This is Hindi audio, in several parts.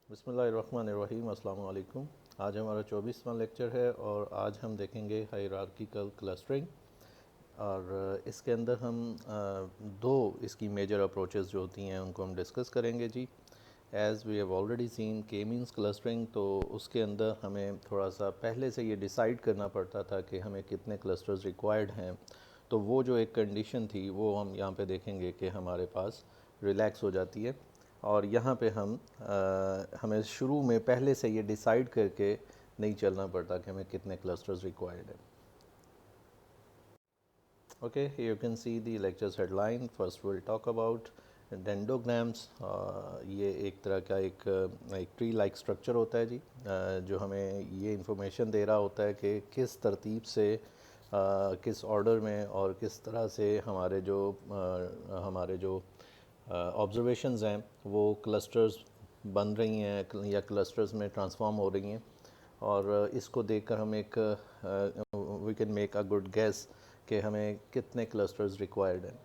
बिस्मिल्लाहिर्रहमानिर्रहीम, अस्सलाम वालेकुम। आज हमारा 24वां लेक्चर है और आज हम देखेंगे हायरार्किकल क्लस्टरिंग। और इसके अंदर हम दो इसकी मेजर अप्रोचेस जो होती हैं उनको हम डिस्कस करेंगे जी। As we have already seen K means clustering, तो उसके अंदर हमें थोड़ा सा पहले से ये डिसाइड करना पड़ता था कि हमें कितने क्लस्टर्स रिक्वायर्ड हैं। तो वो जो एक कंडीशन थी वो हम यहाँ पे देखेंगे कि हमारे पास रिलैक्स हो जाती है। और यहाँ पे हमें शुरू में पहले से ये डिसाइड करके नहीं चलना पड़ता कि हमें कितने क्लस्टर्स रिक्वायर्ड है। Okay, you can see the lecture's headline. First we'll talk about डेंडोग्राम्स। ये एक तरह का एक ट्री लाइक स्ट्रक्चर होता है जी, जो हमें ये इंफॉर्मेशन दे रहा होता है कि किस तरतीब से किस ऑर्डर में और किस तरह से हमारे जो ऑब्जर्वेशंस हैं वो क्लस्टर्स बन रही हैं या क्लस्टर्स में ट्रांसफॉर्म हो रही हैं। और इसको देखकर हम एक we can make a good guess कि हमें कितने क्लस्टर्स रिक्वायर्ड हैं।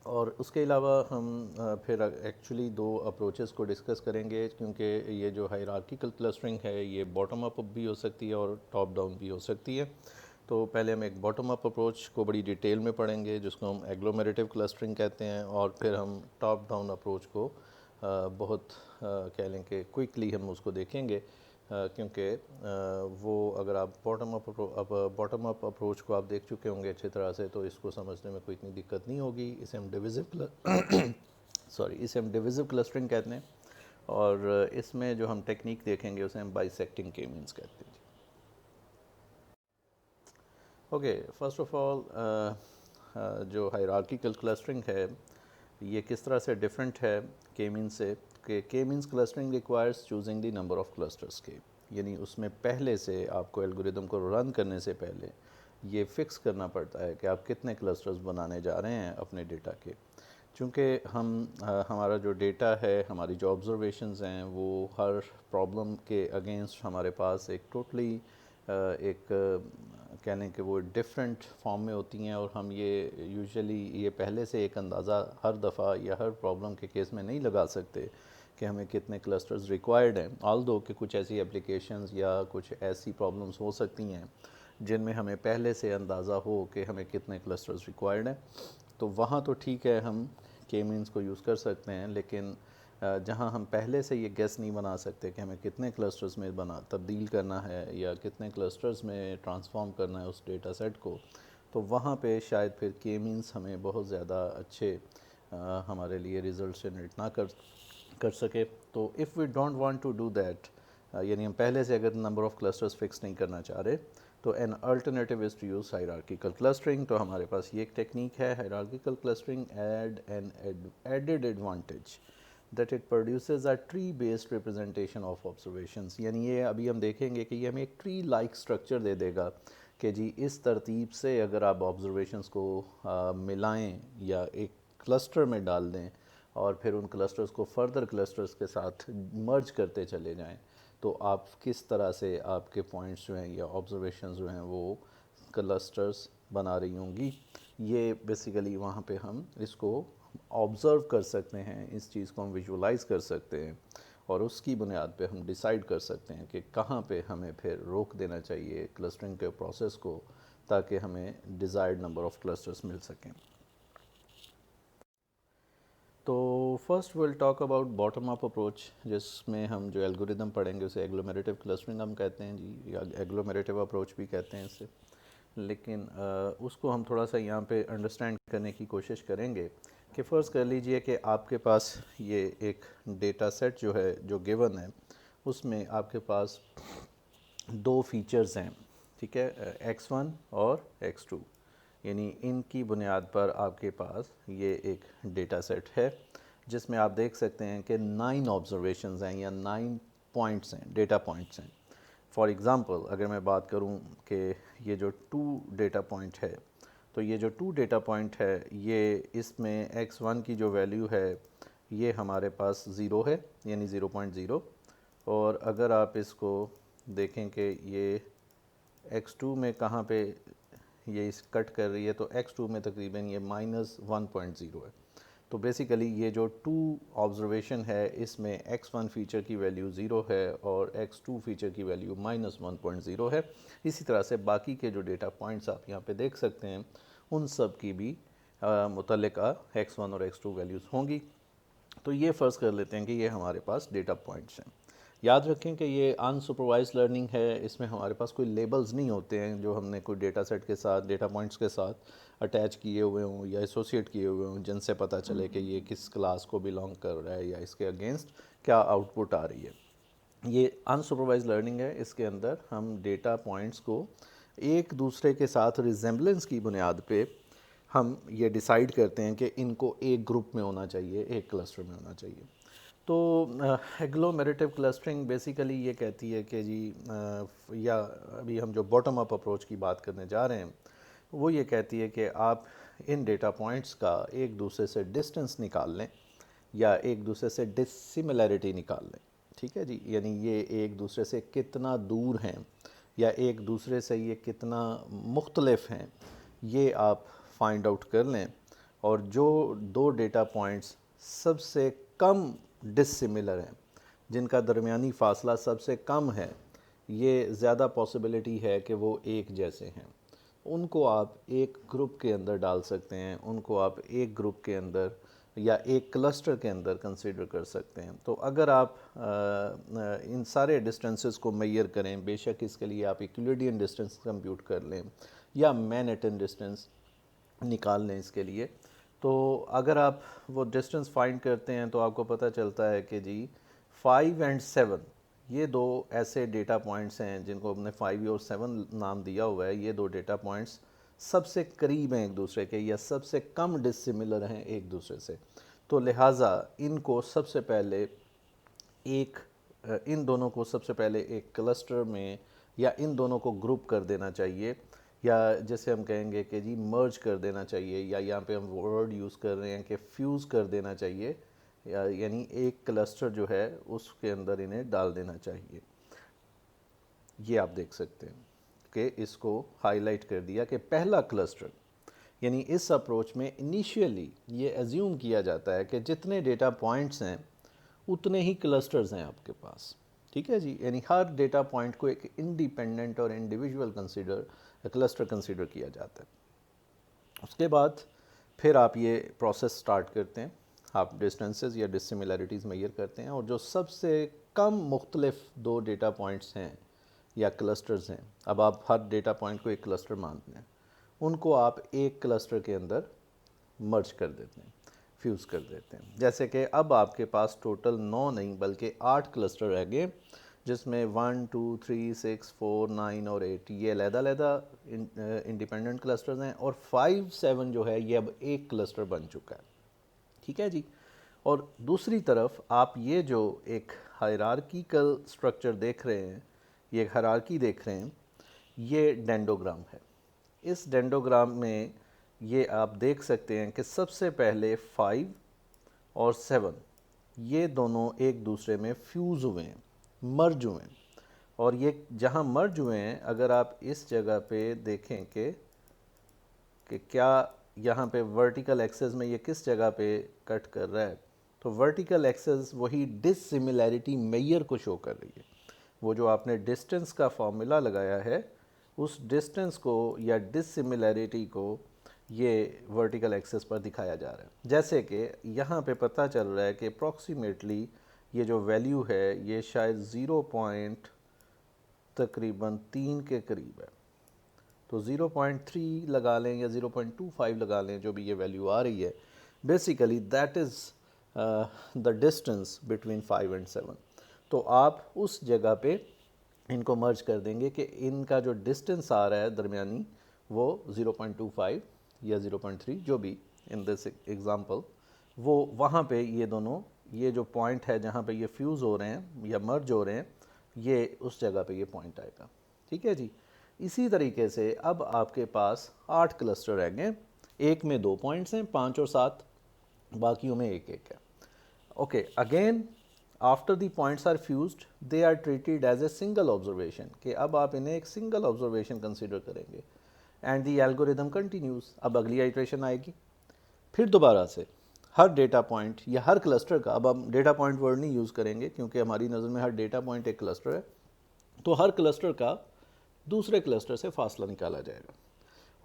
और उसके अलावा हम फिर एक्चुअली दो अप्रोचेस को डिस्कस करेंगे, क्योंकि ये जो हायरार्किकल क्लस्टरिंग है ये बॉटम अप भी हो सकती है और टॉप डाउन भी हो सकती है। तो पहले हम एक बॉटम अप अप्रोच को बड़ी डिटेल में पढ़ेंगे जिसको हम एग्लोमेरेटिव क्लस्टरिंग कहते हैं, और फिर हम टॉप डाउन अप्रोच को बहुत कह लें कि क्विकली हम उसको देखेंगे, क्योंकि वो अगर आप बॉटम अप अप्रोच को आप देख चुके होंगे अच्छी तरह से, तो इसको समझने में कोई इतनी दिक्कत नहीं होगी। इसे हम इसे हम डिविजिव क्लस्टरिंग कहते हैं। और इसमें जो हम टेक्निक देखेंगे उसे हम बाइसेक्टिंग के मीन्स कहते हैं। ओके, फर्स्ट ऑफ ऑल जो हायरार्किकल क्लस्टरिंग है ये किस तरह से डिफरेंट है के मीन से, कि के means clustering requires choosing the number of clusters के, यानी उसमें पहले से आपको एल्गोरिदम को रन करने से पहले ये फिक्स करना पड़ता है कि आप कितने क्लस्टर्स बनाने जा रहे हैं अपने डेटा के। चूँकि हमारा जो डेटा है, हमारी जो ऑब्जर्वेशंस हैं, वो हर प्रॉब्लम के अगेंस्ट हमारे पास एक टोटली एक कह लें कि वो डिफरेंट फॉर्म में होती हैं। और हम ये यूजुअली ये पहले से एक अंदाज़ा हर दफ़ा या हर प्रॉब्लम के केस में नहीं लगा सकते कि हमें कितने क्लस्टर्स रिक्वायर्ड हैं। ऑल्दो कि कुछ ऐसी एप्लीकेशंस या कुछ ऐसी प्रॉब्लम्स हो सकती हैं जिनमें हमें पहले से अंदाज़ा हो कि हमें कितने क्लस्टर्स रिक्वायर्ड हैं, तो वहाँ तो ठीक है, हम के मीन्स को यूज़ कर सकते हैं। लेकिन जहाँ हम पहले से ये गेस नहीं बना सकते कि हमें कितने क्लस्टर्स में तब्दील करना है या कितने क्लस्टर्स में ट्रांसफॉर्म करना है उस डेटा सेट को, तो वहाँ पे शायद फिर के मीन्स हमें बहुत ज़्यादा अच्छे हमारे लिए रिज़ल्ट जनरेट ना कर सके। तो if we don't want to do that, यानी हम पहले से अगर नंबर ऑफ़ क्लस्टर्स फिक्स नहीं करना चाह रहे, तो an alternative is to use hierarchical clustering. तो हमारे पास ये एक टेक्निक है hierarchical clustering, added advantage that it produces a tree based representation of observations. यानी ये अभी हम देखेंगे कि ये हमें एक ट्री लाइक स्ट्रक्चर दे देगा कि जी इस तरतीब से अगर आप ऑब्जर्वेशंस को मिलाएं या एक क्लस्टर में डाल दें और फिर उन क्लस्टर्स को फर्दर क्लस्टर्स के साथ मर्ज करते चले जाएं, तो आप किस तरह से आपके पॉइंट्स जो हैं या ऑब्जर्वेशंस जो हैं वो क्लस्टर्स बना रही होंगी। ये बेसिकली वहाँ पे हम इसको ऑब्ज़र्व कर सकते हैं, इस चीज़ को हम विजुलाइज कर सकते हैं, और उसकी बुनियाद पे हम डिसाइड कर सकते हैं कि कहाँ पे हमें फिर रोक देना चाहिए क्लस्टरिंग के प्रोसेस को, ताकि हमें डिज़ायर्ड नंबर ऑफ़ क्लस्टर्स मिल सकें। तो first will talk about bottom up approach, जिसमें हम जो एल्गोरिदम पढ़ेंगे उसे एग्लोमेरेटिव क्लस्टरिंग हम कहते हैं जी, या एग्लोमेरेटिव अप्रोच भी कहते हैं इसे। लेकिन उसको हम थोड़ा सा यहाँ पे अंडरस्टैंड करने की कोशिश करेंगे कि फ़र्ज़ कर लीजिए कि आपके पास ये एक डेटा सेट जो है, जो गिवन है, उसमें आपके पास दो फीचर्स हैं, ठीक है, x1 और x2। यानी इनकी बुनियाद पर आपके पास ये एक डेटा सेट है जिसमें आप देख सकते हैं कि 9 ऑब्जर्वेशंस हैं या 9 पॉइंट्स हैं, डेटा पॉइंट्स हैं। फॉर एग्ज़ाम्पल अगर मैं बात करूं कि ये जो 2 डेटा पॉइंट है, तो ये जो 2 डेटा पॉइंट है, ये इसमें x1 की जो वैल्यू है ये हमारे पास 0 है, यानी 0.0। और अगर आप इसको देखें कि ये x2 में कहाँ पे ये इस कट कर रही है, तो x2 में तकरीबन ये -1.0 है। तो बेसिकली ये जो 2 ऑब्जर्वेशन है इसमें x1 फीचर की वैल्यू 0 है और x2 फीचर की वैल्यू -1.0 है। इसी तरह से बाकी के जो डेटा पॉइंट्स आप यहाँ पे देख सकते हैं उन सब की भी मुतल्लिका x1 और x2 वैल्यूज़ होंगी। तो ये फ़र्ज़ कर लेते हैं कि ये हमारे पास डेटा पॉइंट्स हैं। याद रखें कि ये अनसुपरवाइज्ड लर्निंग है, इसमें हमारे पास कोई लेबल्स नहीं होते हैं जो हमने कोई डेटा सेट के साथ, डेटा पॉइंट्स के साथ अटैच किए हुए हों या एसोसिएट किए हुए हों जिनसे पता चले कि ये किस क्लास को बिलोंग कर रहा है या इसके अगेंस्ट क्या आउटपुट आ रही है। ये अनसुपरवाइज्ड लर्निंग है, इसके अंदर हम डेटा पॉइंट्स को एक दूसरे के साथ रिजेंबलेंस की बुनियाद पे हम ये डिसाइड करते हैं कि इनको एक ग्रुप में होना चाहिए, एक क्लस्टर में होना चाहिए। तो एग्लोमेरेटिव क्लस्टरिंग बेसिकली ये कहती है कि जी या अभी हम जो बॉटम अप अप्रोच की बात करने जा रहे हैं वो ये कहती है कि आप इन डेटा पॉइंट्स का एक दूसरे से डिस्टेंस निकाल लें या एक दूसरे से डिसिमिलैरिटी निकाल लें। ठीक है जी, यानी ये एक दूसरे से कितना दूर हैं या एक दूसरे से ये कितना मुख्तलिफ हैं, ये आप फाइंड आउट कर लें। और जो 2 डेटा पॉइंट्स सबसे कम डिसिमिलर हैं, जिनका दरमियानी फ़ासला सबसे कम है, ये ज़्यादा पॉसिबिलिटी है कि वो एक जैसे हैं, उनको आप एक ग्रुप के अंदर डाल सकते हैं, उनको आप एक ग्रुप के अंदर या एक क्लस्टर के अंदर कंसीडर कर सकते हैं। तो अगर आप इन सारे डिस्टेंसेस को मेजर करें, बेशक इसके लिए आप यूक्लिडियन डिस्टेंस कंप्यूट कर लें या मैनहट्टन डिस्टेंस निकाल लें इसके लिए, तो अगर आप वो डिस्टेंस फाइंड करते हैं तो आपको पता चलता है कि जी 5 और 7 ये 2 ऐसे डेटा पॉइंट्स हैं जिनको हमने 5 और 7 नाम दिया हुआ है। ये 2 डेटा पॉइंट्स सबसे करीब हैं एक दूसरे के या सबसे कम डिसिमिलर हैं एक दूसरे से। तो लिहाजा इनको सबसे पहले इन दोनों को सबसे पहले एक क्लस्टर में या इन दोनों को ग्रुप कर देना चाहिए, या जैसे हम कहेंगे कि जी मर्ज कर देना चाहिए, या यहाँ पे हम वर्ड यूज़ कर रहे हैं कि फ्यूज़ कर देना चाहिए, यानी एक क्लस्टर जो है उसके अंदर इन्हें डाल देना चाहिए। ये आप देख सकते हैं कि इसको हाईलाइट कर दिया कि पहला क्लस्टर, यानी इस अप्रोच में इनिशियली ये एज्यूम किया जाता है कि जितने डेटा पॉइंट्स हैं उतने ही क्लस्टर्स हैं आपके पास। ठीक है जी, यानी हर डेटा पॉइंट को एक इंडिपेंडेंट और इंडिविजुअल क्लस्टर कंसीडर किया जाता है। उसके बाद फिर आप ये प्रोसेस स्टार्ट करते हैं, आप डिस्टेंसेस या डिसिमिलैरिटीज़ मेजर करते हैं और जो सबसे कम मुख्तलिफ 2 डेटा पॉइंट्स हैं या क्लस्टर्स हैं, अब आप हर डेटा पॉइंट को एक क्लस्टर मानते हैं, उनको आप एक क्लस्टर के अंदर मर्ज कर देते हैं, फ्यूज़ कर देते हैं। जैसे कि अब आपके पास टोटल 9 नहीं बल्कि 8 क्लस्टर रह गए, जिसमें 1 2 3 6 4 9 और 8 ये अलग-अलग इंडिपेंडेंट क्लस्टर्स हैं और 5 7 जो है ये अब एक क्लस्टर बन चुका है। ठीक है जी, और दूसरी तरफ आप ये जो एक हायरार्किकल स्ट्रक्चर देख रहे हैं, ये एक हायरार्की देख रहे हैं, ये डेंडोग्राम है। इस डेंडोग्राम में ये आप देख सकते हैं कि सबसे पहले 5 और 7 ये दोनों एक दूसरे में फ्यूज़ हुए हैं, मर्ज हुए हैं। और ये जहाँ मर्ज हुए हैं, अगर आप इस जगह पे देखें कि क्या यहाँ पे वर्टिकल एक्सेस में ये किस जगह पे कट कर रहा है, तो वर्टिकल एक्सेस वही डिसिमिलैरिटी मेजर को शो कर रही है। वो जो आपने डिस्टेंस का फॉर्मूला लगाया है, उस डिस्टेंस को या डिसिमिलैरिटी को ये वर्टिकल एक्सेस पर दिखाया जा रहा है। जैसे कि यहाँ पे पता चल रहा है कि अप्रॉक्सीमेटली ये जो वैल्यू है ये शायद 0 पॉइंट तकरीबन 3 के करीब है। तो 0.3 लगा लें या 0.25 लगा लें, जो भी ये वैल्यू आ रही है, basically that is the distance between 5 और 7। तो आप उस जगह पे इनको मर्ज कर देंगे कि इनका जो डिस्टेंस आ रहा है दरमियानी वो 0.25 या 0.3 जो भी इन दिस एग्ज़ाम्पल, वो वहाँ पे ये दोनों ये जो पॉइंट है जहाँ पे ये फ्यूज़ हो रहे हैं या मर्ज हो रहे हैं, ये उस जगह पे ये पॉइंट आएगा। ठीक है जी, इसी तरीके से अब आपके पास 8 क्लस्टर रहेंगे, एक में 2 पॉइंट्स हैं, 5 और 7, बाकियों में एक एक है। Okay, again after the points are fused they are treated as a single observation, कि अब आप इन्हें एक सिंगल ऑब्जर्वेशन कंसिडर करेंगे एंड द एल्गोरिदम कंटिन्यूज। अब अगली आइट्रेशन आएगी, फिर दोबारा से हर डेटा पॉइंट या हर क्लस्टर का, अब हम डेटा पॉइंट वर्ड नहीं यूज़ करेंगे क्योंकि हमारी नज़र में हर डेटा पॉइंट एक क्लस्टर है, तो हर क्लस्टर का दूसरे क्लस्टर से फासला निकाला जाएगा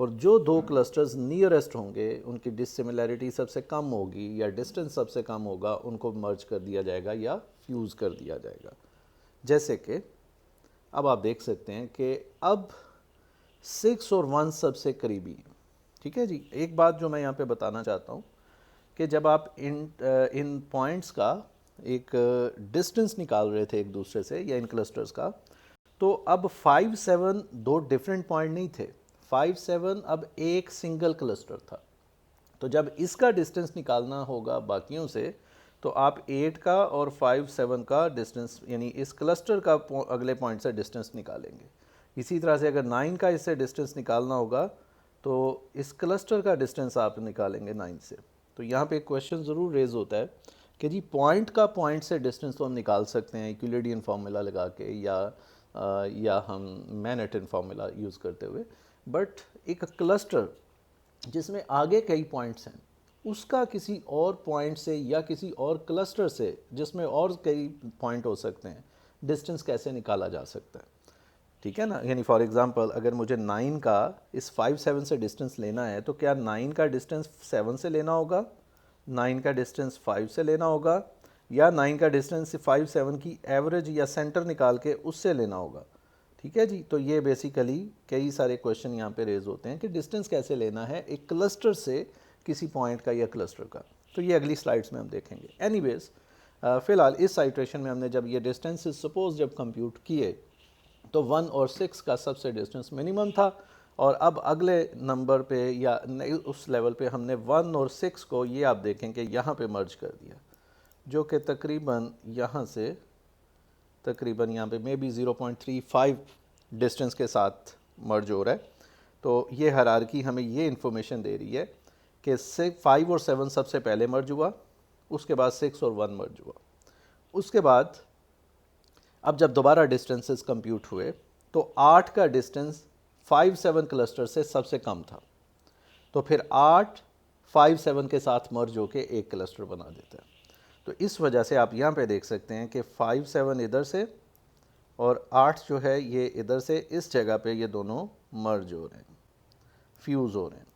और जो दो क्लस्टर्स नियरेस्ट होंगे उनकी डिसिमिलैरिटी सबसे कम होगी या डिस्टेंस सबसे कम होगा, उनको मर्ज कर दिया जाएगा या फ्यूज़ कर दिया जाएगा। जैसे कि अब आप देख सकते हैं कि अब 6 और 1 सबसे करीबी हैं। ठीक है जी, एक बात जो मैं यहाँ पे बताना चाहता हूँ कि जब आप इन पॉइंट्स का एक डिस्टेंस निकाल रहे थे एक दूसरे से या इन क्लस्टर्स का, तो अब 5 7 दो डिफरेंट पॉइंट नहीं थे, 5 7 अब एक सिंगल क्लस्टर था। तो जब इसका डिस्टेंस निकालना होगा बाकियों से, तो आप 8 का और 5 7 का डिस्टेंस यानी इस क्लस्टर का अगले पॉइंट से डिस्टेंस निकालेंगे। इसी तरह से अगर 9 का इससे डिस्टेंस निकालना होगा तो इस क्लस्टर का डिस्टेंस आप निकालेंगे 9 से। तो यहाँ पे एक क्वेश्चन ज़रूर रेज होता है कि जी पॉइंट का पॉइंट से डिस्टेंस तो हम निकाल सकते हैं यूक्लिडियन फार्मूला लगा के या हम मैनहट्टन फार्मूला यूज़ करते हुए, बट एक क्लस्टर जिसमें आगे कई पॉइंट्स हैं उसका किसी और पॉइंट से या किसी और क्लस्टर से जिसमें और कई पॉइंट हो सकते हैं डिस्टेंस कैसे निकाला जा सकता है। ठीक है ना, यानी फॉर एग्जांपल अगर मुझे 9 का इस 5 7 से डिस्टेंस लेना है तो क्या 9 का डिस्टेंस 7 से लेना होगा, 9 का डिस्टेंस 5 से लेना होगा, या 9 का डिस्टेंस 5 7 की एवरेज या सेंटर निकाल के उससे लेना होगा। ठीक है जी, तो ये बेसिकली कई सारे क्वेश्चन यहाँ पे रेज होते हैं कि डिस्टेंस कैसे लेना है एक क्लस्टर से किसी पॉइंट का या क्लस्टर का। तो ये अगली स्लाइड्स में हम देखेंगे। एनीवेज फ़िलहाल इस साइट्रेशन में हमने जब ये डिस्टेंसेस सपोज जब कंप्यूट किए तो 1 और 6 का सबसे डिस्टेंस मिनिमम था, और अब अगले नंबर पे या उस लेवल पे हमने 1 और 6 को ये आप देखें कि यहाँ पे मर्ज कर दिया, जो कि तकरीबन यहाँ से तकरीबन यहाँ पे मे बी 0.35 डिस्टेंस के साथ मर्ज हो रहा है। तो ये हायरार्की हमें ये इन्फॉर्मेशन दे रही है कि 5 और 7 सबसे पहले मर्ज हुआ, उसके बाद 6 और 1 मर्ज हुआ। उसके बाद अब जब दोबारा डिस्टेंसेस कंप्यूट हुए तो 8 का डिस्टेंस 5 7 क्लस्टर से सबसे कम था, तो फिर 8 5 7 के साथ मर्ज होके एक क्लस्टर बना देता है। तो इस वजह से आप यहाँ पे देख सकते हैं कि 5 7 इधर से और 8 जो है ये इधर से, इस जगह पे ये दोनों मर्ज हो रहे हैं, फ्यूज़ हो रहे हैं।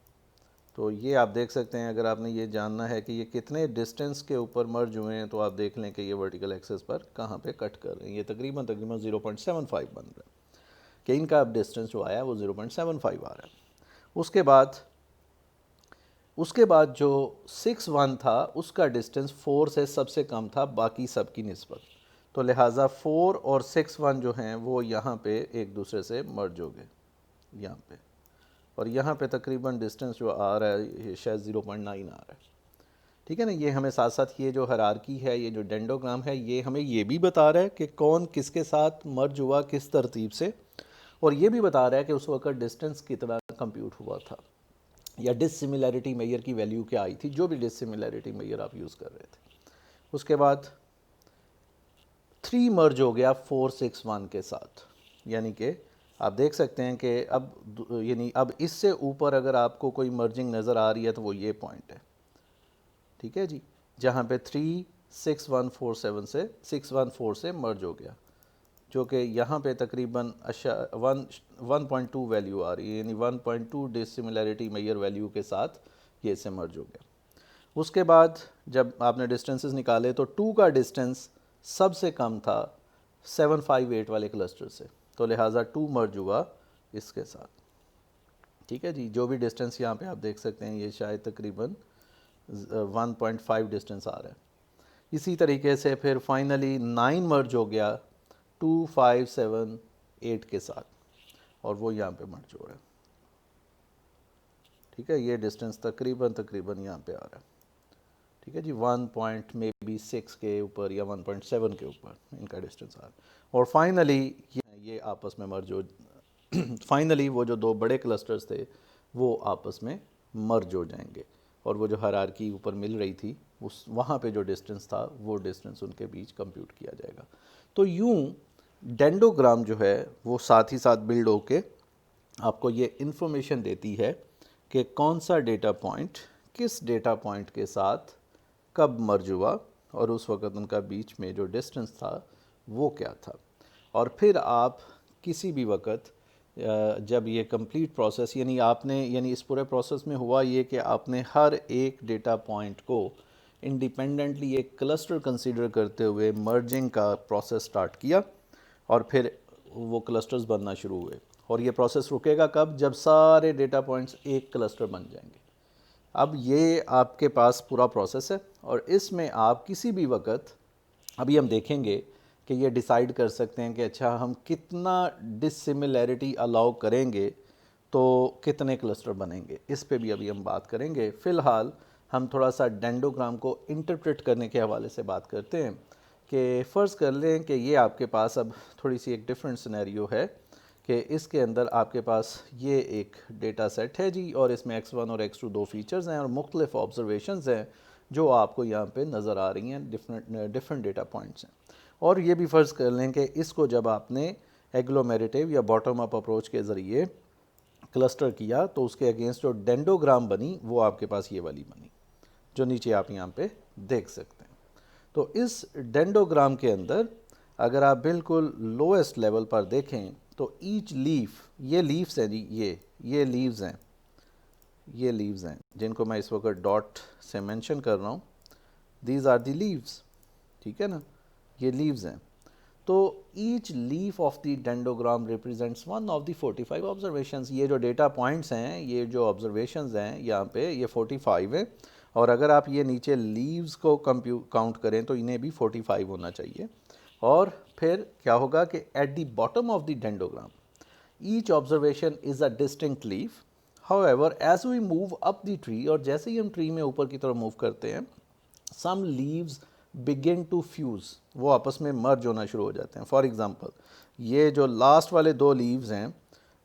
तो ये आप देख सकते हैं, अगर आपने ये जानना है कि ये कितने डिस्टेंस के ऊपर मर्ज हुए हैं तो आप देख लें कि ये वर्टिकल एक्सेस पर कहाँ पे कट कर रहे हैं। ये तकरीबन 0.75 बन रहा है कि इनका अब डिस्टेंस जो आया है वो 0.75 आ रहा है। उसके बाद जो 6 1 था उसका डिस्टेंस 4 से सबसे कम था बाकी सब की निस्बत, तो लिहाजा 4 और 6 1 जो हैं वो यहाँ पे एक दूसरे से मर्ज हो गए यहाँ पे, और यहाँ पे तकरीबन डिस्टेंस जो आ रहा है ये शायद 0.9 आ रहा है। ठीक है ना, ये हमें साथ साथ ये जो हायरार्की है, ये जो डेंडोग्राम है, ये हमें ये भी बता रहा है कि कौन किसके साथ मर्ज हुआ किस तरतीब से, और ये भी बता रहा है कि उस वक्त डिस्टेंस कितना कंप्यूट हुआ था या डिसिमिलैरिटी मेजर की वैल्यू क्या आई थी, जो भी डिसिमिलैरिटी मेजर आप यूज़ कर रहे थे। उसके बाद 3 मर्ज हो गया 4 6 1 के साथ, यानी कि आप देख सकते हैं कि अब इससे ऊपर अगर आपको कोई मर्जिंग नज़र आ रही है तो वो ये पॉइंट है। ठीक है जी, जहाँ पे 3 6 1 4 7 से 6 1 4 से मर्ज हो गया, जो कि यहाँ पे तकरीबन 1.2 वैल्यू आ रही है, यानी 1.2 डिसिमिलैरिटी मेजर वैल्यू के साथ ये इससे मर्ज हो गया। उसके बाद जब आपने डिस्टेंसेस निकाले तो 2 का डिस्टेंस सबसे कम था 758 वाले क्लस्टर से, तो लिहाजा 2 मर्ज हुआ इसके साथ। ठीक है जी, जो भी डिस्टेंस यहाँ पे आप देख सकते हैं ये शायद तकरीबन 1.5 डिस्टेंस आ रहा है। इसी तरीके से फिर फाइनली 9 मर्ज हो गया 2 5 7 8 के साथ, और वो यहाँ पे मर्ज हो रहा है। ठीक है, ये डिस्टेंस तकरीबन यहाँ पे आ रहा है। ठीक है जी, 1.6 के ऊपर या 1.7 के ऊपर इनका डिस्टेंस आ रहा है, और फाइनली ये आपस में मर्ज हो फाइनली वो जो दो बड़े क्लस्टर्स थे वो आपस में मर्ज हो जाएंगे, और वो जो हायरार्की ऊपर मिल रही थी उस वहाँ पे जो डिस्टेंस था वो डिस्टेंस उनके बीच कंप्यूट किया जाएगा। तो यूँ डेंडोग्राम जो है वो साथ ही साथ बिल्ड होके आपको ये इन्फॉर्मेशन देती है कि कौन सा डेटा पॉइंट किस डेटा पॉइंट के साथ कब मर्ज हुआ और उस वक़्त उनका बीच में जो डिस्टेंस था वो क्या था। और फिर आप किसी भी वक़्त जब ये कंप्लीट प्रोसेस यानी इस पूरे प्रोसेस में हुआ ये कि आपने हर एक डेटा पॉइंट को इंडिपेंडेंटली एक क्लस्टर कंसीडर करते हुए मर्जिंग का प्रोसेस स्टार्ट किया और फिर वो क्लस्टर्स बनना शुरू हुए। और ये प्रोसेस रुकेगा कब? जब सारे डेटा पॉइंट्स एक क्लस्टर बन जाएंगे। अब ये आपके पास पूरा प्रोसेस है और इसमें आप किसी भी वक्त, अभी हम देखेंगे कि ये डिसाइड कर सकते हैं कि अच्छा हम कितना डिसिमिलैरिटी अलाउ करेंगे तो कितने क्लस्टर बनेंगे, इस पे भी अभी हम बात करेंगे। फ़िलहाल हम थोड़ा सा डेंडोग्राम को इंटरप्रेट करने के हवाले से बात करते हैं कि फ़र्ज़ कर लें कि ये आपके पास अब थोड़ी सी एक डिफरेंट सिनेरियो है कि इसके अंदर आपके पास ये एक डेटा सेट है जी और इसमें x1 और x2 दो फीचर्स हैं और मुख्तलिफ ऑब्जर्वेशंस हैं जो आपको यहाँ पे नज़र आ रही हैं, डिफरेंट डेटा पॉइंट्स हैं। और ये भी फ़र्ज़ कर लें कि इसको जब आपने एग्लोमेरेटिव या बॉटम अप अप्रोच के ज़रिए क्लस्टर किया तो उसके अगेंस्ट जो डेंडोग्राम बनी वो आपके पास ये वाली बनी जो नीचे आप यहाँ पे देख सकते हैं। तो इस डेंडोग्राम के अंदर अगर आप बिल्कुल लोएस्ट लेवल पर देखें तो ईच लीफ, ये लीव्स हैं जी, ये लीव्स हैं, ये लीव्स हैं जिनको मैं इस वक्त डॉट से मेंशन कर रहा हूँ। दीज आर दी लीव्स, ठीक है ना, ये लीव्स हैं। तो each leaf of the dendrogram represents one of the 45 observations. ये जो डेटा पॉइंट्स हैं, ये जो ऑब्जर्वेशंस हैं यहाँ पे, ये 45 है और अगर आप ये नीचे लीव्स को काउंट करें तो इन्हें भी 45 होना चाहिए। और फिर क्या होगा कि at the bottom of the dendrogram each observation is a distinct leaf. However as we move up the tree, और जैसे ही हम ट्री में ऊपर की तरफ मूव करते हैं, some leaves begin to fuse, वो आपस में मर्ज होना शुरू हो जाते हैं। फॉर एग्ज़ाम्पल ये जो लास्ट वाले दो लीव्स हैं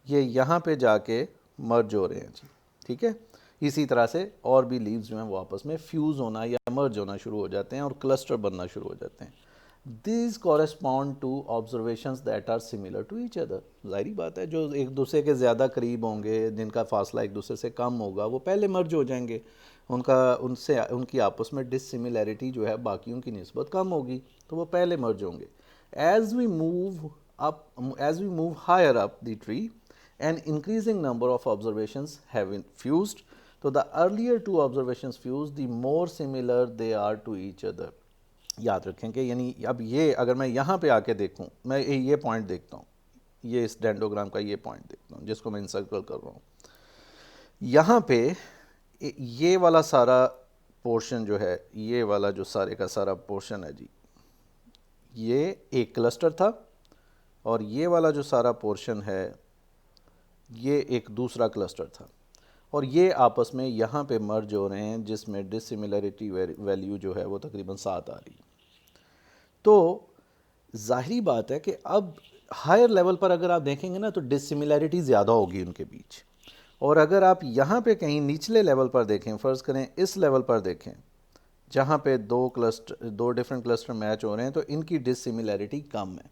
ये यहाँ पे जाके मर्ज हो रहे हैं जी, ठीक है। इसी तरह से और भी लीव्स जो हैं वो आपस में फ्यूज़ होना या मर्ज होना शुरू हो जाते हैं और क्लस्टर बनना शुरू हो जाते हैं। These correspond to observations that are similar to each other। ज़ाहिरी बात है, जो एक दूसरे के ज़्यादा करीब होंगे, जिनका फासला एक दूसरे से कम होगा, वो पहले मर्ज हो जाएंगे। उनकी आपस में डिसिमिलैरिटी जो है बाकियों की निस्बत कम होगी तो वो पहले मर्ज होंगे। As we move higher up the tree an increasing number of observations have fused, तो the earlier two observations fuse the more similar they are to each other. याद रखें कि यानी अब ये अगर मैं यहाँ पे आके देखूँ, मैं ये पॉइंट देखता हूँ, ये इस डेंडोग्राम का ये पॉइंट देखता हूँ जिसको मैं इंसर्कल कर रहा हूँ, यहाँ पे ये वाला सारा पोर्शन जो है, ये वाला जो सारे का सारा पोर्शन है जी, ये एक क्लस्टर था और ये वाला जो सारा पोर्शन है ये एक दूसरा क्लस्टर था और ये आपस में यहाँ पे मर्ज हो रहे हैं जिसमें डिसिमिलरिटी वैल्यू जो है वो तकरीबन 7 आ रही है। तो जाहिरी बात है कि अब हायर लेवल पर अगर आप देखेंगे ना तो डिसिमिलरिटी ज़्यादा होगी उनके बीच, और अगर आप यहाँ पे कहीं निचले लेवल पर देखें, फ़र्ज़ करें इस लेवल पर देखें जहाँ पे दो डिफरेंट क्लस्टर मैच हो रहे हैं तो इनकी डिसिमिलरिटी कम है।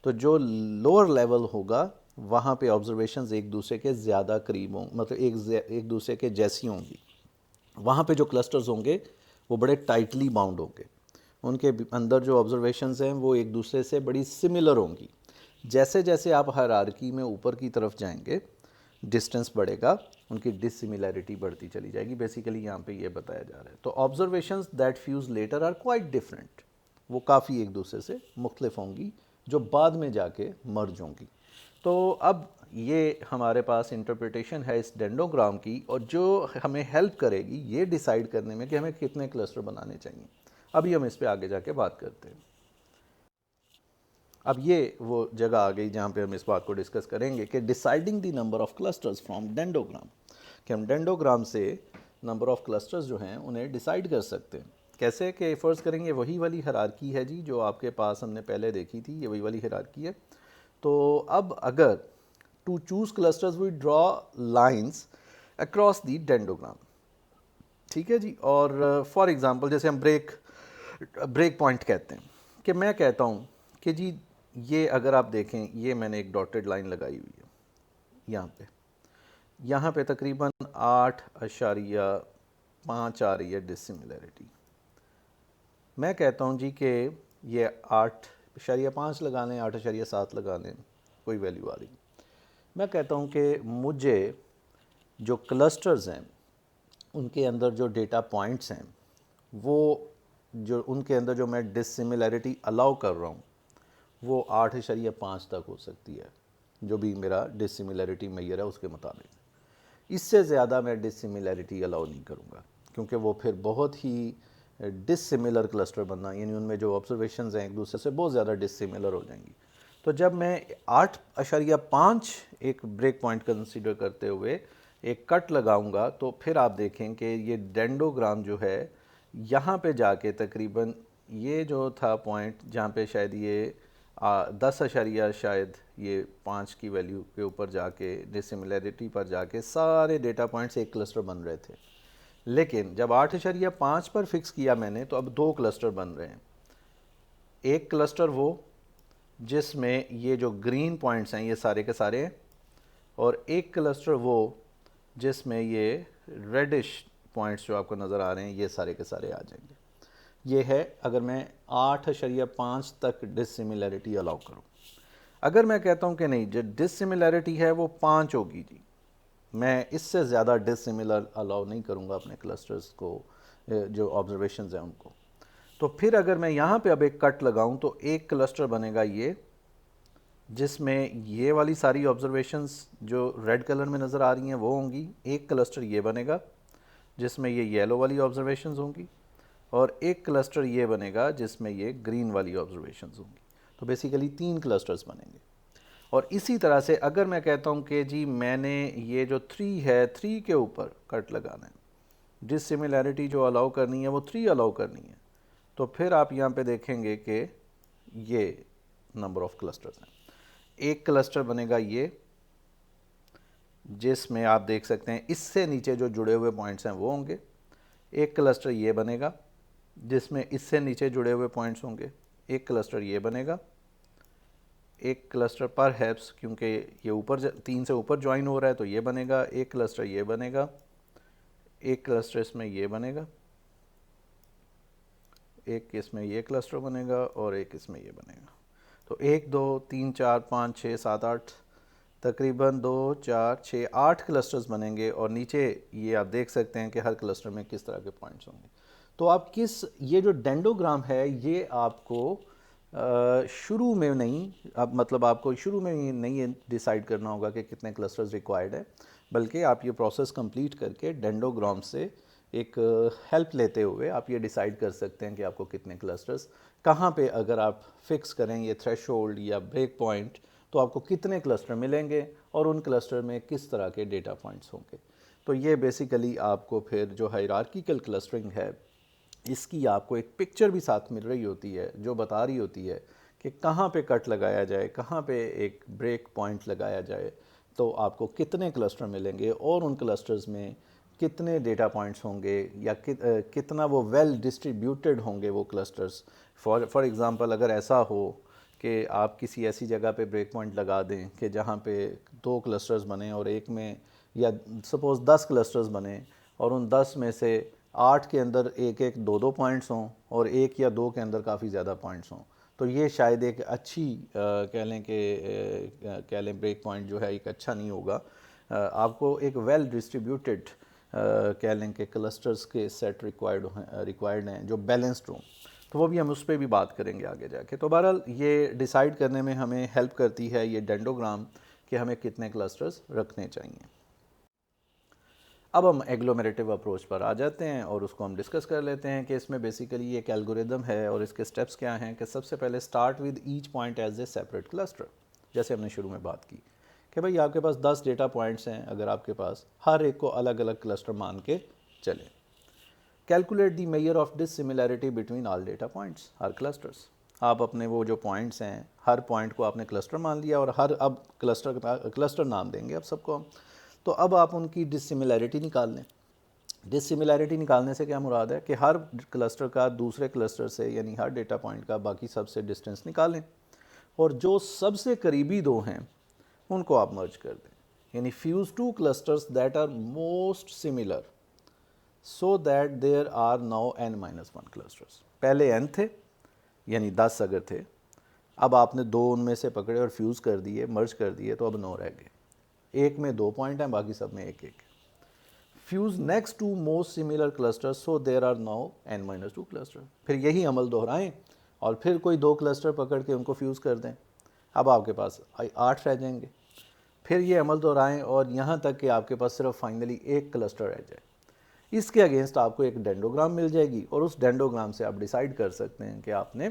तो जो लोअर लेवल होगा वहाँ पे ऑब्जर्वेशंस एक दूसरे के ज़्यादा करीब हों, मतलब एक दूसरे के जैसी होंगी। वहाँ पे जो क्लस्टर्स होंगे वो बड़े टाइटली बाउंड होंगे, उनके अंदर जो ऑब्जर्वेशंस हैं वो एक दूसरे से बड़ी सिमिलर होंगी। जैसे जैसे आप हायरार्की में ऊपर की तरफ जाएंगे डिस्टेंस बढ़ेगा, उनकी डिसिमिलरिटी बढ़ती चली जाएगी। बेसिकली यहाँ पे ये बताया जा रहा है। तो observations that fuse later are quite different, वो काफ़ी एक दूसरे से मुख्तलिफ होंगी जो बाद में जाके मर्ज होंगी। तो अब ये हमारे पास इंटरप्रिटेशन है इस डेंडोग्राम की और जो हमें हेल्प करेगी ये डिसाइड करने में कि हमें कितने क्लस्टर बनाने चाहिए। अभी हम इस पे आगे जाके बात करते हैं। अब ये वो जगह आ गई जहाँ पे हम इस बात को डिस्कस करेंगे कि deciding the number of clusters from dendrogram, कि हम डेंडोग्राम से नंबर ऑफ़ क्लस्टर्स जो हैं उन्हें डिसाइड कर सकते हैं। कैसे कि फ़र्ज़ करेंगे वही वाली हायरार्की है जी जो आपके पास हमने पहले देखी थी, ये वही वाली हायरार्की है। तो अब अगर to choose clusters we draw lines across the dendrogram, ठीक है जी। और फॉर एग्ज़ाम्पल जैसे हम ब्रेक पॉइंट कहते हैं कि मैं कहता हूँ कि जी ये अगर आप देखें ये मैंने एक डॉटेड लाइन लगाई हुई है यहाँ पे तकरीबन 8.5 आ रही है डिसिमिलरिटी। मैं कहता हूँ जी कि ये 8.5 लगा लें, 8.7 लगा लें, कोई वैल्यू आ रही। मैं कहता हूँ कि मुझे जो क्लस्टर्स हैं उनके अंदर जो डेटा पॉइंट्स हैं वो जो उनके अंदर जो मैं डिसिमिलैरिटी अलाउ कर रहा हूँ वो 8.5 तक हो सकती है, जो भी मेरा डिसिमिलैरिटी मेजर है उसके मुताबिक। इससे ज़्यादा मैं डिसिमिलैरिटी अलाउ नहीं करूँगा, क्योंकि वो फिर बहुत ही डिसिमिलर क्लस्टर बनना, यानी उनमें जो ऑब्जर्वेशंस हैं एक दूसरे से बहुत ज़्यादा डिसिमिलर हो जाएंगी। तो जब मैं 8.5 एक ब्रेक पॉइंट कंसीडर करते हुए एक कट लगाऊंगा तो फिर आप देखें कि ये डेंडोग्राम जो है यहाँ पे जाके तकरीबन ये जो था पॉइंट जहाँ पे शायद ये 10 शायद ये 5 की वैल्यू के ऊपर जाके डिसिमिलैरिटी पर जाके सारे डेटा पॉइंट्स एक क्लस्टर बन रहे थे। लेकिन जब 8.5 पर फिक्स किया मैंने तो अब 2 क्लस्टर बन रहे हैं। एक क्लस्टर वो जिसमें ये जो ग्रीन पॉइंट्स हैं ये सारे के सारे हैं, और एक क्लस्टर वो जिसमें ये रेडिश पॉइंट्स जो आपको नज़र आ रहे हैं ये सारे के सारे आ जाएंगे। ये है अगर मैं 8.5 तक डिसिमिलैरिटी अलाउ करूँ। अगर मैं कहता हूँ कि नहीं, जो डिसिमिलैरिटी है वो 5 होगी जी, मैं इससे ज़्यादा डिसिमिलर अलाउ नहीं करूँगा अपने क्लस्टर्स को, जो ऑब्जर्वेशंस हैं उनको। तो फिर अगर मैं यहाँ पे अब एक कट लगाऊँ तो एक क्लस्टर बनेगा ये, जिसमें ये वाली सारी ऑब्जर्वेशंस जो रेड कलर में नज़र आ रही हैं वो होंगी। एक क्लस्टर ये बनेगा जिसमें ये येलो वाली ऑब्जर्वेशंस होंगी, और एक क्लस्टर ये बनेगा जिसमें ये ग्रीन वाली ऑब्जर्वेशंस होंगी। तो बेसिकली 3 क्लस्टर्स बनेंगे। और इसी तरह से अगर मैं कहता हूँ कि जी मैंने ये जो 3 है 3 के ऊपर कट लगाना है, डिसिमिलैरिटी जो अलाउ करनी है वो 3 अलाउ करनी है, तो फिर आप यहाँ पे देखेंगे कि ये नंबर ऑफ क्लस्टर्स हैं। एक क्लस्टर बनेगा ये जिसमें आप देख सकते हैं इससे नीचे जो जुड़े हुए पॉइंट्स हैं वो होंगे। एक क्लस्टर ये बनेगा जिसमें इससे नीचे जुड़े हुए पॉइंट्स होंगे। एक क्लस्टर ये बनेगा। एक क्लस्टर पर हैप्स, क्योंकि ये ऊपर 3 से ऊपर ज्वाइन हो रहा है तो ये बनेगा। एक क्लस्टर ये बनेगा। एक क्लस्टर इसमें ये बनेगा। एक इसमें ये क्लस्टर बनेगा और एक इसमें ये बनेगा। तो 1 2 3 4 5 6 7 8 तकरीबन 2 4 6 8 क्लस्टर्स बनेंगे, और नीचे ये आप देख सकते हैं कि हर क्लस्टर में किस तरह के पॉइंट्स होंगे। तो आप ये जो डेंडोग्राम है ये आपको शुरू में नहीं, अब मतलब आपको शुरू में नहीं ये डिसाइड करना होगा कि कितने क्लस्टर्स रिक्वायर्ड है, बल्कि आप ये प्रोसेस कंप्लीट करके डेंडोग्राम से एक हेल्प लेते हुए आप ये डिसाइड कर सकते हैं कि आपको कितने क्लस्टर्स कहाँ पे, अगर आप फिक्स करें ये थ्रेशोल्ड या ब्रेक पॉइंट, तो आपको कितने क्लस्टर मिलेंगे और उन क्लस्टर में किस तरह के डेटा पॉइंट्स होंगे। तो ये बेसिकली आपको फिर जो हायरार्किकल क्लस्टरिंग है इसकी आपको एक पिक्चर भी साथ मिल रही होती है जो बता रही होती है कि कहाँ पे कट लगाया जाए, कहाँ पे एक ब्रेक पॉइंट लगाया जाए, तो आपको कितने क्लस्टर मिलेंगे और उन क्लस्टर्स में कितने डेटा पॉइंट्स होंगे, या कितना वो वेल डिस्ट्रीब्यूटेड होंगे वो क्लस्टर्स। फॉर एग्ज़ाम्पल अगर ऐसा हो कि आप किसी ऐसी जगह पे ब्रेक पॉइंट लगा दें कि जहाँ पे 2 क्लस्टर्स बने और एक में, या सपोज़ 10 क्लस्टर्स बने और उन 10 में से 8 के अंदर एक एक 2 पॉइंट्स हों और 1 या 2 के अंदर काफ़ी ज़्यादा पॉइंट्स हों, तो ये शायद एक अच्छी कह लें ब्रेक पॉइंट जो है एक अच्छा नहीं होगा। आपको एक वेल डिस्ट्रीब्यूटेड कह लें कि क्लस्टर्स के सेट रिक्वायर्ड हैं जो बैलेंस्ड हों। तो वो भी हम उस पर भी बात करेंगे आगे जाके। तो बहरहाल ये डिसाइड करने में हमें हेल्प करती है ये डेंडोग्राम कि हमें कितने क्लस्टर्स रखने चाहिए। अब हम एग्लोमेरेटिव अप्रोच पर आ जाते हैं और उसको हम डिस्कस कर लेते हैं कि इसमें बेसिकली एक एल्गोरिदम है और इसके स्टेप्स क्या हैं। कि सबसे पहले start with each point as a separate cluster, जैसे हमने शुरू में बात की कि भाई आपके पास 10 डेटा पॉइंट्स हैं, अगर आपके पास हर एक को अलग अलग क्लस्टर मान के चलें। Calculate the measure of dissimilarity between all data points her clusters. आप अपने वो जो पॉइंट्स हैं हर पॉइंट को आपने क्लस्टर मान लिया और हर अब क्लस्टर नाम देंगे अब सबको हम। तो अब आप उनकी डिसिमिलैरिटी निकाल लें। डिसिमिलैरिटी निकालने से क्या मुराद है कि हर क्लस्टर का दूसरे क्लस्टर से, यानी हर डेटा पॉइंट का बाकी सबसे डिस्टेंस निकालें, और जो सबसे करीबी 2 हैं उनको आप मर्ज कर दें, यानी fuse 2 clusters that are most similar. So that there are now n-1 clusters. पहले n थे, यानी 10 अगर थे, अब आपने 2 उनमें से पकड़े और फ्यूज़ कर दिए, मर्ज कर दिए, तो अब 9 रह गए। एक में 2 पॉइंट हैं, बाकी सब में एक एक। Fuse next two most similar cluster, so there are now n-2 cluster. फिर यही अमल दोहराएं और फिर कोई 2 क्लस्टर पकड़ के उनको फ्यूज़ कर दें, अब आपके पास 8 रह जाएंगे। फिर ये अमल दोहराएं और यहाँ तक कि आपके पास सिर्फ फाइनली एक क्लस्टर रह जाए। इसके अगेंस्ट आपको एक डेंडोग्राम मिल जाएगी और उस डेंडोग्राम से आप डिसाइड कर सकते हैं कि आपने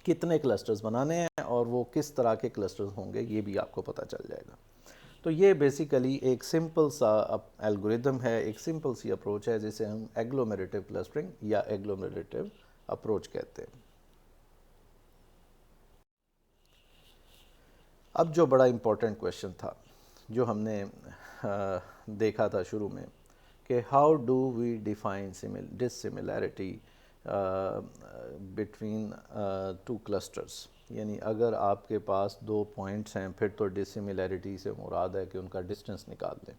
कितने क्लस्टर्स बनाने हैं और वो किस तरह के क्लस्टर्स होंगे, ये भी आपको पता चल जाएगा। तो ये बेसिकली एक सिंपल सा एल्गोरिदम है, एक सिंपल सी अप्रोच है जिसे हम एग्लोमेरेटिव क्लस्टरिंग या एग्लोमेरेटिव अप्रोच कहते हैं। अब जो बड़ा इम्पोर्टेंट क्वेश्चन था, जो हमने देखा था शुरू में, कि how do we define dissimilarity between 2 clusters. यानी अगर आपके पास 2 पॉइंट्स हैं, फिर तो डिसिमिलैरिटी से मुराद है कि उनका डिस्टेंस निकाल लें,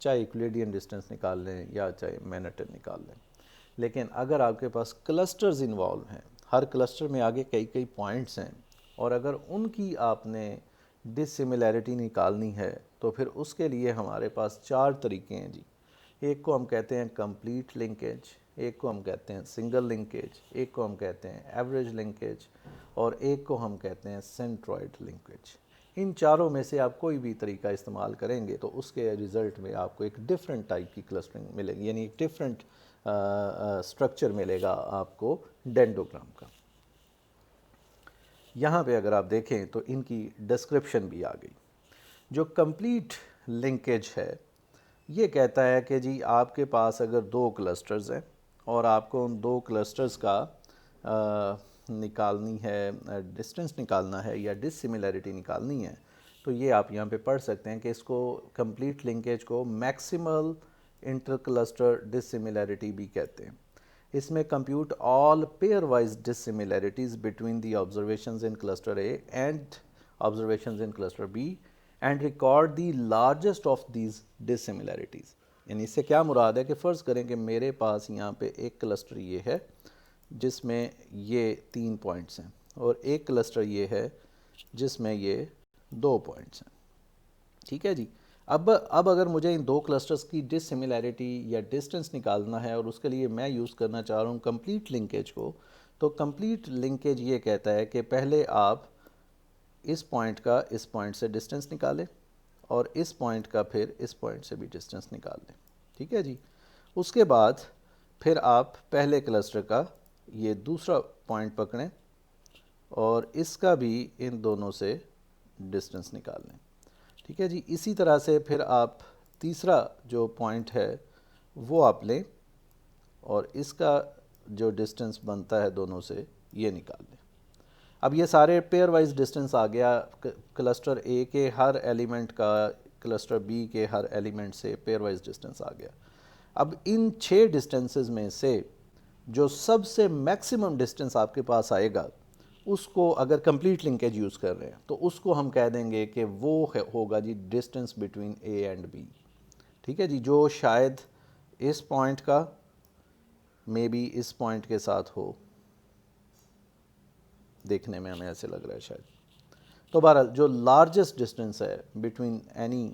चाहे यूक्लिडियन डिस्टेंस निकाल लें या चाहे मैनहट्टन निकाल लें। लेकिन अगर आपके पास क्लस्टर्स इन्वॉल्व हैं, हर क्लस्टर में आगे कई कई पॉइंट्स हैं, और अगर उनकी आपने डिसिमिलैरिटी निकालनी है, तो फिर उसके लिए हमारे पास 4 तरीके हैं जी। एक को हम कहते हैं कंप्लीट लिंकेज, एक को हम कहते हैं सिंगल लिंकेज, एक को हम कहते हैं एवरेज लिंकेज, और एक को हम कहते हैं सेंट्रॉइड लिंकेज। इन चारों में से आप कोई भी तरीका इस्तेमाल करेंगे तो उसके रिज़ल्ट में आपको एक डिफरेंट टाइप की क्लस्टरिंग मिलेगी, यानी एक डिफरेंट स्ट्रक्चर मिलेगा आपको डेंडोग्राम का। यहाँ पे अगर आप देखें तो इनकी डिस्क्रिप्शन भी आ गई। जो कंप्लीट लिंकेज है, ये कहता है कि जी आपके पास अगर 2 क्लस्टर्स हैं और आपको उन 2 क्लस्टर्स का निकालनी है, डिस्टेंस निकालना है या डिसिमिलैरिटी निकालनी है, तो ये आप यहाँ पे पढ़ सकते हैं कि इसको कंप्लीट लिंकेज को मैक्सिमल इंटर क्लस्टर डिसिमिलैरिटी भी कहते हैं। इसमें compute all pairwise dissimilarities between the observations in cluster A and observations in cluster B and record the largest of these dissimilarities. यानी इससे क्या मुराद है कि फ़र्ज़ करें कि मेरे पास यहाँ पे एक क्लस्टर ये है जिसमें ये 3 पॉइंट्स हैं, और एक क्लस्टर ये है जिसमें ये 2 पॉइंट्स हैं। ठीक है जी। अब अगर मुझे इन 2 क्लस्टर्स की डिसिमिलैरिटी या डिस्टेंस निकालना है और उसके लिए मैं यूज़ करना चाह रहा हूँ कंप्लीट लिंकेज को, तो कंप्लीट लिंकेज ये कहता है कि पहले आप इस पॉइंट का इस पॉइंट से डिस्टेंस निकालें और इस पॉइंट का फिर इस पॉइंट से भी डिस्टेंस निकाल लें। ठीक है जी। उसके बाद फिर आप पहले क्लस्टर का ये दूसरा पॉइंट पकड़ें और इसका भी इन दोनों से डिस्टेंस निकाल लें। ठीक है जी। इसी तरह से फिर आप तीसरा जो पॉइंट है वो आप लें और इसका जो डिस्टेंस बनता है दोनों से ये निकाल लें। अब ये सारे पेयर वाइज डिस्टेंस आ गया, क्लस्टर ए के हर एलिमेंट का क्लस्टर बी के हर एलिमेंट से पेयर वाइज डिस्टेंस आ गया। अब इन 6 डिस्टेंसेस में से जो सबसे मैक्सिमम डिस्टेंस आपके पास आएगा, उसको अगर कंप्लीट लिंकेज यूज़ कर रहे हैं तो उसको हम कह देंगे कि वो होगा जी distance between A and B. ठीक है जी। जो शायद इस पॉइंट का मे बी इस पॉइंट के साथ हो, देखने में हमें ऐसे लग रहा है शायद। तो बहरहाल जो लार्जेस्ट डिस्टेंस है between any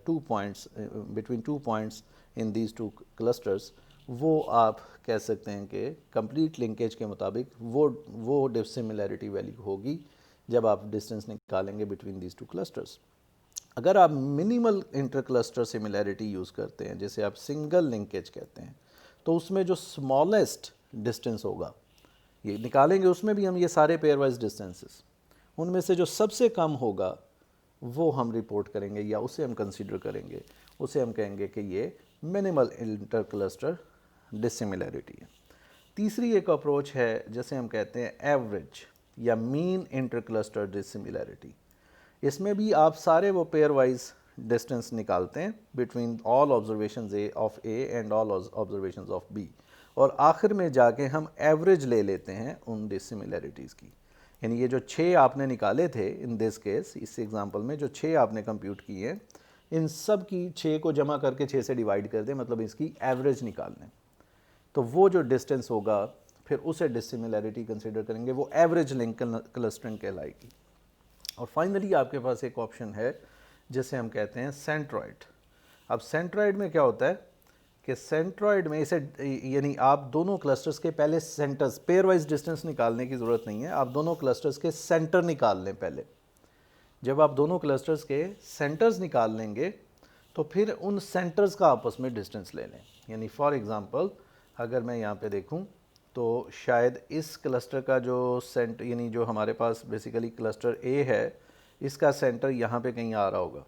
2 points, between 2 points in these 2 clusters, वो आप कह सकते हैं कि कंप्लीट लिंकेज के मुताबिक वो डिसिमिलैरिटी वैल्यू होगी जब आप डिस्टेंस निकालेंगे बिटवीन दीज 2 क्लस्टर्स। अगर आप minimal inter cluster similarity use करते हैं, जैसे आप सिंगल लिंकेज कहते हैं, तो उसमें जो स्मॉलेस्ट डिस्टेंस होगा ये निकालेंगे, उसमें भी हम ये सारे पेयर वाइज डिस्टेंसेस, उनमें से जो सबसे कम होगा वो हम रिपोर्ट करेंगे या उसे हम कंसीडर करेंगे, उसे हम कहेंगे कि ये मिनिमल इंटर क्लस्टर डिसिमिलैरिटी है। तीसरी एक अप्रोच है जैसे हम कहते हैं एवरेज या मीन इंटर क्लस्टर डिसिमिलैरिटी। इसमें भी आप सारे वो पेयर वाइज डिस्टेंस निकालते हैं between all observations A of A and all observations of B, और आखिर में जाके हम एवरेज ले लेते हैं उन डिसिमिलैरिटीज़ की। यानी ये जो 6 आपने निकाले थे इन दिस केस, इस एग्जांपल में जो 6 आपने कंप्यूट किए हैं, इन सब की 6 को जमा करके 6 से डिवाइड कर दें, मतलब इसकी एवरेज निकाल लें, तो वो जो डिस्टेंस होगा फिर उसे डिसिमिलैरिटी कंसिडर करेंगे, वो एवरेज लिंक क्लस्टरिंग कहलाएगी। और फाइनली आपके पास एक ऑप्शन है जिसे हम कहते हैं सेंट्रॉइड। अब सेंट्रॉइड में क्या होता है कि सेंट्रॉइड में इसे यानी आप दोनों क्लस्टर्स के पहले सेंटर्स, पेयर वाइज डिस्टेंस निकालने की ज़रूरत नहीं है, आप दोनों क्लस्टर्स के सेंटर निकाल लें पहले। जब आप दोनों क्लस्टर्स के सेंटर्स निकाल लेंगे तो फिर उन सेंटर्स का आपस में डिस्टेंस ले लें। यानी फॉर एग्ज़ाम्पल अगर मैं यहाँ पे देखूँ तो शायद इस क्लस्टर का जो सेंटर, यानी जो हमारे पास बेसिकली क्लस्टर ए है, इसका सेंटर यहाँ पे कहीं आ रहा होगा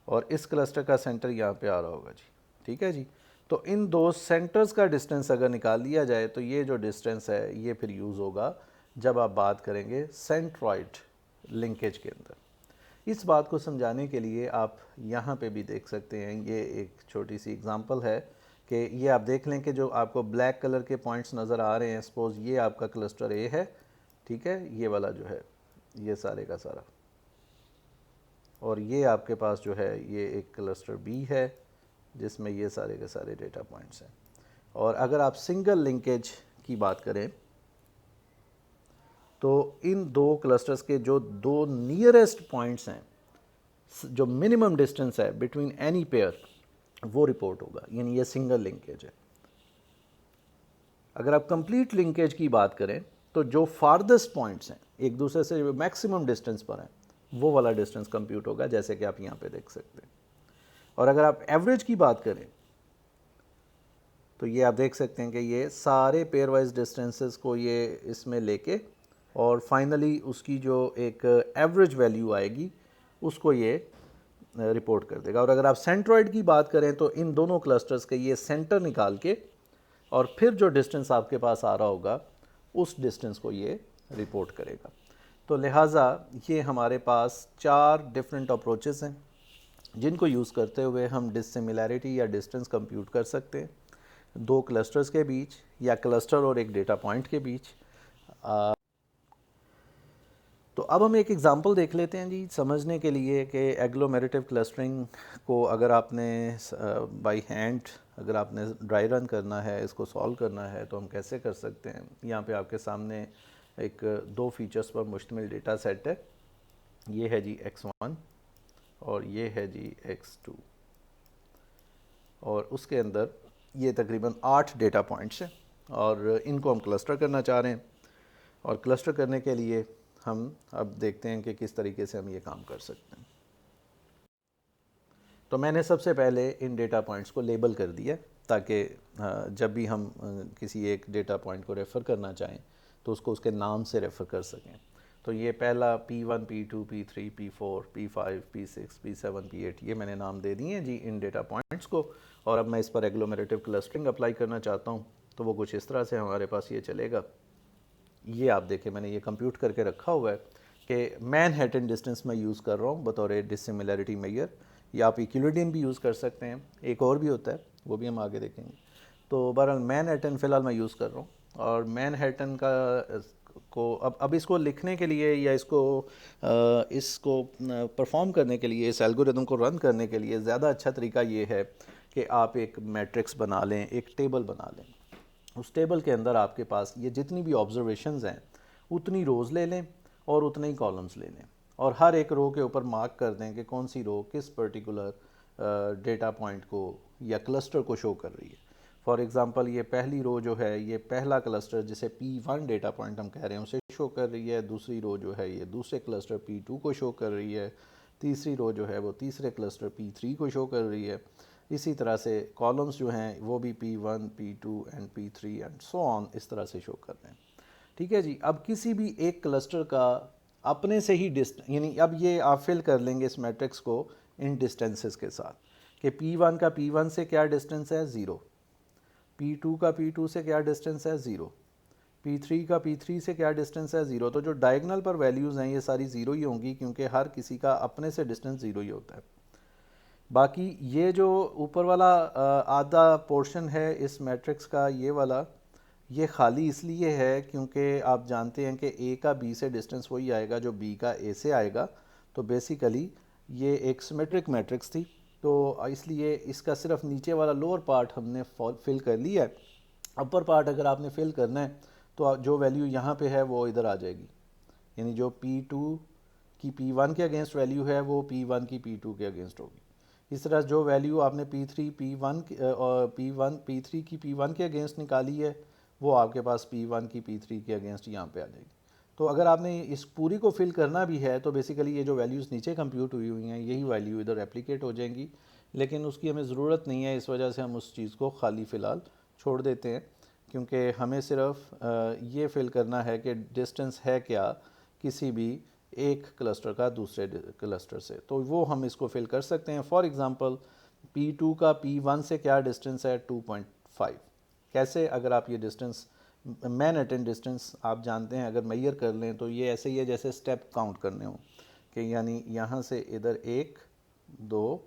और इस क्लस्टर का सेंटर यहाँ पे आ रहा होगा जी, ठीक है जी। तो इन दो सेंटर्स का डिस्टेंस अगर निकाल लिया जाए तो ये जो डिस्टेंस है ये फिर यूज़ होगा जब आप बात करेंगे सेंट्रॉइड लिंकेज के अंदर। इस बात को समझाने के लिए आप यहाँ पे भी देख सकते हैं, ये एक छोटी सी एग्जांपल है कि ये आप देख लें कि जो आपको ब्लैक कलर के पॉइंट्स नज़र आ रहे हैं, सपोज़ ये आपका क्लस्टर ए है, ठीक है, ये वाला जो है ये सारे का सारा, और ये आपके पास जो है ये एक क्लस्टर बी है जिसमें ये सारे के सारे डेटा पॉइंट्स हैं। और अगर आप सिंगल लिंकेज की बात करें तो इन दो क्लस्टर्स के जो दो नियरेस्ट पॉइंट्स हैं, जो मिनिमम डिस्टेंस है बिटवीन एनी पेयर, वो रिपोर्ट होगा, यानी ये सिंगल लिंकेज है। अगर आप कंप्लीट लिंकेज की बात करें तो जो फार्देस्ट पॉइंट्स हैं एक दूसरे से मैक्सिमम डिस्टेंस पर हैं, वो वाला डिस्टेंस कंप्यूट होगा, जैसे कि आप यहाँ पे देख सकते हैं। और अगर आप एवरेज की बात करें तो ये आप देख सकते हैं कि ये सारे पेयर वाइज डिस्टेंसेस को ये इसमें लेके और फाइनली उसकी जो एक एवरेज वैल्यू आएगी उसको ये रिपोर्ट कर देगा। और अगर आप सेंट्रॉइड की बात करें तो इन दोनों क्लस्टर्स के ये सेंटर निकाल के और फिर जो डिस्टेंस आपके पास आ रहा होगा उस डिस्टेंस को ये रिपोर्ट करेगा। तो लिहाजा ये हमारे पास 4 डिफरेंट अप्रोचेस हैं जिनको यूज़ करते हुए हम डिसिमिलैरिटी या डिस्टेंस कंप्यूट कर सकते हैं दो क्लस्टर्स के बीच या क्लस्टर और एक डेटा पॉइंट के बीच। तो अब हम एक एग्ज़ाम्पल देख लेते हैं जी समझने के लिए कि एग्लोमेरेटिव क्लस्टरिंग को अगर आपने बाय हैंड अगर आपने ड्राई रन करना है, इसको सॉल्व करना है तो हम कैसे कर सकते हैं। यहाँ पे आपके सामने एक 2 फीचर्स पर मुश्तमिल डेटा सेट है, ये है जी x1 और ये है जी x2, और उसके अंदर ये तकरीबन 8 डेटा पॉइंट्स हैं और इनको हम क्लस्टर करना चाह रहे हैं। और क्लस्टर करने के लिए हम अब देखते हैं कि किस तरीके से हम ये काम कर सकते हैं। तो मैंने सबसे पहले इन डेटा पॉइंट्स को लेबल कर दिया ताकि जब भी हम किसी एक डेटा पॉइंट को रेफ़र करना चाहें तो उसको उसके नाम से रेफ़र कर सकें। तो ये पहला P1, P2, P3, P4, P5, P6, P7, P8 ये मैंने नाम दे दिए हैं जी इन डेटा पॉइंट्स को। और अब मैं इस पर एग्लोमेरेटिव क्लस्टरिंग अप्लाई करना चाहता हूँ तो वो कुछ इस तरह से हमारे पास ये चलेगा। ये आप देखें मैंने ये कंप्यूट करके रखा हुआ है कि मैनहट्टन डिस्टेंस मैं यूज़ कर रहा हूँ बतौर डिसिमिलैरिटी मेजर, या आप यूक्लिडियन भी यूज़ कर सकते हैं, एक और भी होता है वो भी हम आगे देखेंगे। तो बहरहाल मैनहट्टन फ़िलहाल मैं यूज़ कर रहा हूँ। और मैनहट्टन का को अब इसको लिखने के लिए या इसको परफॉर्म करने के लिए, इस एल्गोरिदम को रन करने के लिए ज़्यादा अच्छा तरीका ये है कि आप एक मैट्रिक्स बना लें, एक टेबल बना लें। उस टेबल के अंदर आपके पास ये जितनी भी ऑब्जर्वेशंस हैं उतनी रोज़ ले लें और उतने ही कॉलम्स ले लें और हर एक रो के ऊपर मार्क कर दें कि कौन सी रो किस पर्टिकुलर डेटा पॉइंट को या क्लस्टर को शो कर रही है। फॉर एग्ज़ाम्पल ये पहली रो जो है ये पहला क्लस्टर जिसे P1 डेटा पॉइंट हम कह रहे हैं उसे शो कर रही है, दूसरी रो जो है ये दूसरे क्लस्टर P2 को शो कर रही है, तीसरी रो जो है वो तीसरे क्लस्टर P3 को शो कर रही है। इसी तरह से कॉलम्स जो हैं वो भी P1, P2 and P3 and so on इस तरह से शो कर रहे हैं। ठीक है जी। अब किसी भी एक क्लस्टर का अपने से ही यानी अब ये आप फिल कर लेंगे इस मैट्रिक्स को इन डिस्टेंसेस के साथ कि P1 का P1 से क्या डिस्टेंस है 0, P2 का P2 से क्या डिस्टेंस है 0, P3 का P3 से क्या डिस्टेंस है 0। तो जो डायगोनल पर वैल्यूज़ हैं ये सारी ज़ीरो ही होंगी क्योंकि हर किसी का अपने से डिस्टेंस ज़ीरो ही होता है। बाकी ये जो ऊपर वाला आधा पोर्शन है इस मैट्रिक्स का ये वाला, ये खाली इसलिए है क्योंकि आप जानते हैं कि ए का बी से डिस्टेंस वही आएगा जो बी का ए से आएगा। तो बेसिकली ये एक सिमेट्रिक मैट्रिक्स थी, तो इसलिए इसका सिर्फ नीचे वाला लोअर पार्ट हमने फिल कर लिया है। अपर पार्ट अगर आपने फिल करना है तो जो वैल्यू यहाँ पे है वो इधर आ जाएगी, यानी जो P2 की P1 के अगेंस्ट वैल्यू है वो P1 की P2 के अगेंस्ट होगी। इस तरह जो वैल्यू आपने P3 P1 और P3 की P1 के अगेंस्ट निकाली है वो आपके पास P1 की P3 के अगेंस्ट यहाँ पे आ जाएगी। तो अगर आपने इस पूरी को फिल करना भी है तो बेसिकली ये जो वैल्यूज़ नीचे कंप्यूट हुई हुई हैं यही वैल्यू इधर रेप्लिकेट हो जाएंगी, लेकिन उसकी हमें ज़रूरत नहीं है, इस वजह से हम उस चीज़ को खाली फ़िलहाल छोड़ देते हैं, क्योंकि हमें सिर्फ ये फिल करना है कि डिस्टेंस है क्या किसी भी एक क्लस्टर का दूसरे क्लस्टर से, तो वो हम इसको फिल कर सकते हैं। फॉर एग्ज़ाम्पल P2 का P1 से क्या डिस्टेंस है 2.5। कैसे, अगर आप ये डिस्टेंस मैनहट्टन डिस्टेंस आप जानते हैं, अगर मेजर कर लें तो ये ऐसे ही है जैसे स्टेप काउंट करने हों, कि यानी यहाँ से इधर 1 2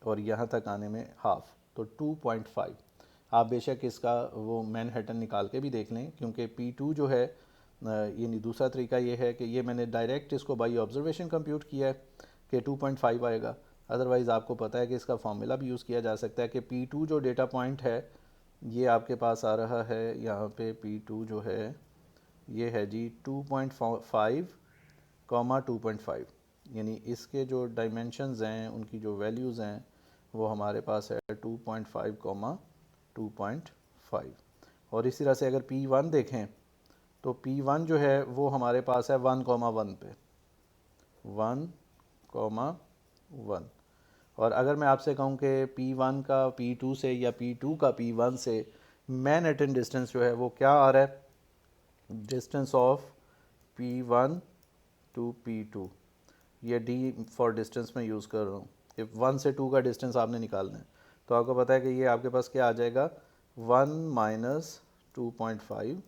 और यहाँ तक आने में हाफ, तो 2.5। आप बेशक इसका वो मैनहट्टन निकाल के भी देख लें, क्योंकि P2 जो है यानी दूसरा तरीका ये है कि ये मैंने डायरेक्ट इसको बाई ऑब्जर्वेशन कंप्यूट किया है कि 2.5 आएगा। अदरवाइज़ आपको पता है कि इसका फार्मूला भी यूज़ किया जा सकता है कि P2 जो डेटा पॉइंट है ये आपके पास आ रहा है, यहाँ पे P2 जो है ये है जी 2.5 कॉमा 2.5, यानी इसके जो डायमेंशंस हैं उनकी जो वैल्यूज़ हैं वो हमारे पास है 2.5 कॉमा 2.5। और इसी तरह से अगर P1 देखें तो P1 जो है वो हमारे पास है 1,1 पे, 1,1। और अगर मैं आपसे कहूँ कि P1 का P2 से या P2 का P1 से मैनहट्टन डिस्टेंस जो है वो क्या आ रहा है, distance of P1 to P2, ये D फॉर डिस्टेंस में यूज़ कर रहा हूँ। इफ़ 1 से 2 का डिस्टेंस आपने निकालना है तो आपको पता है कि ये आपके पास क्या आ जाएगा 1 माइनस 2.5,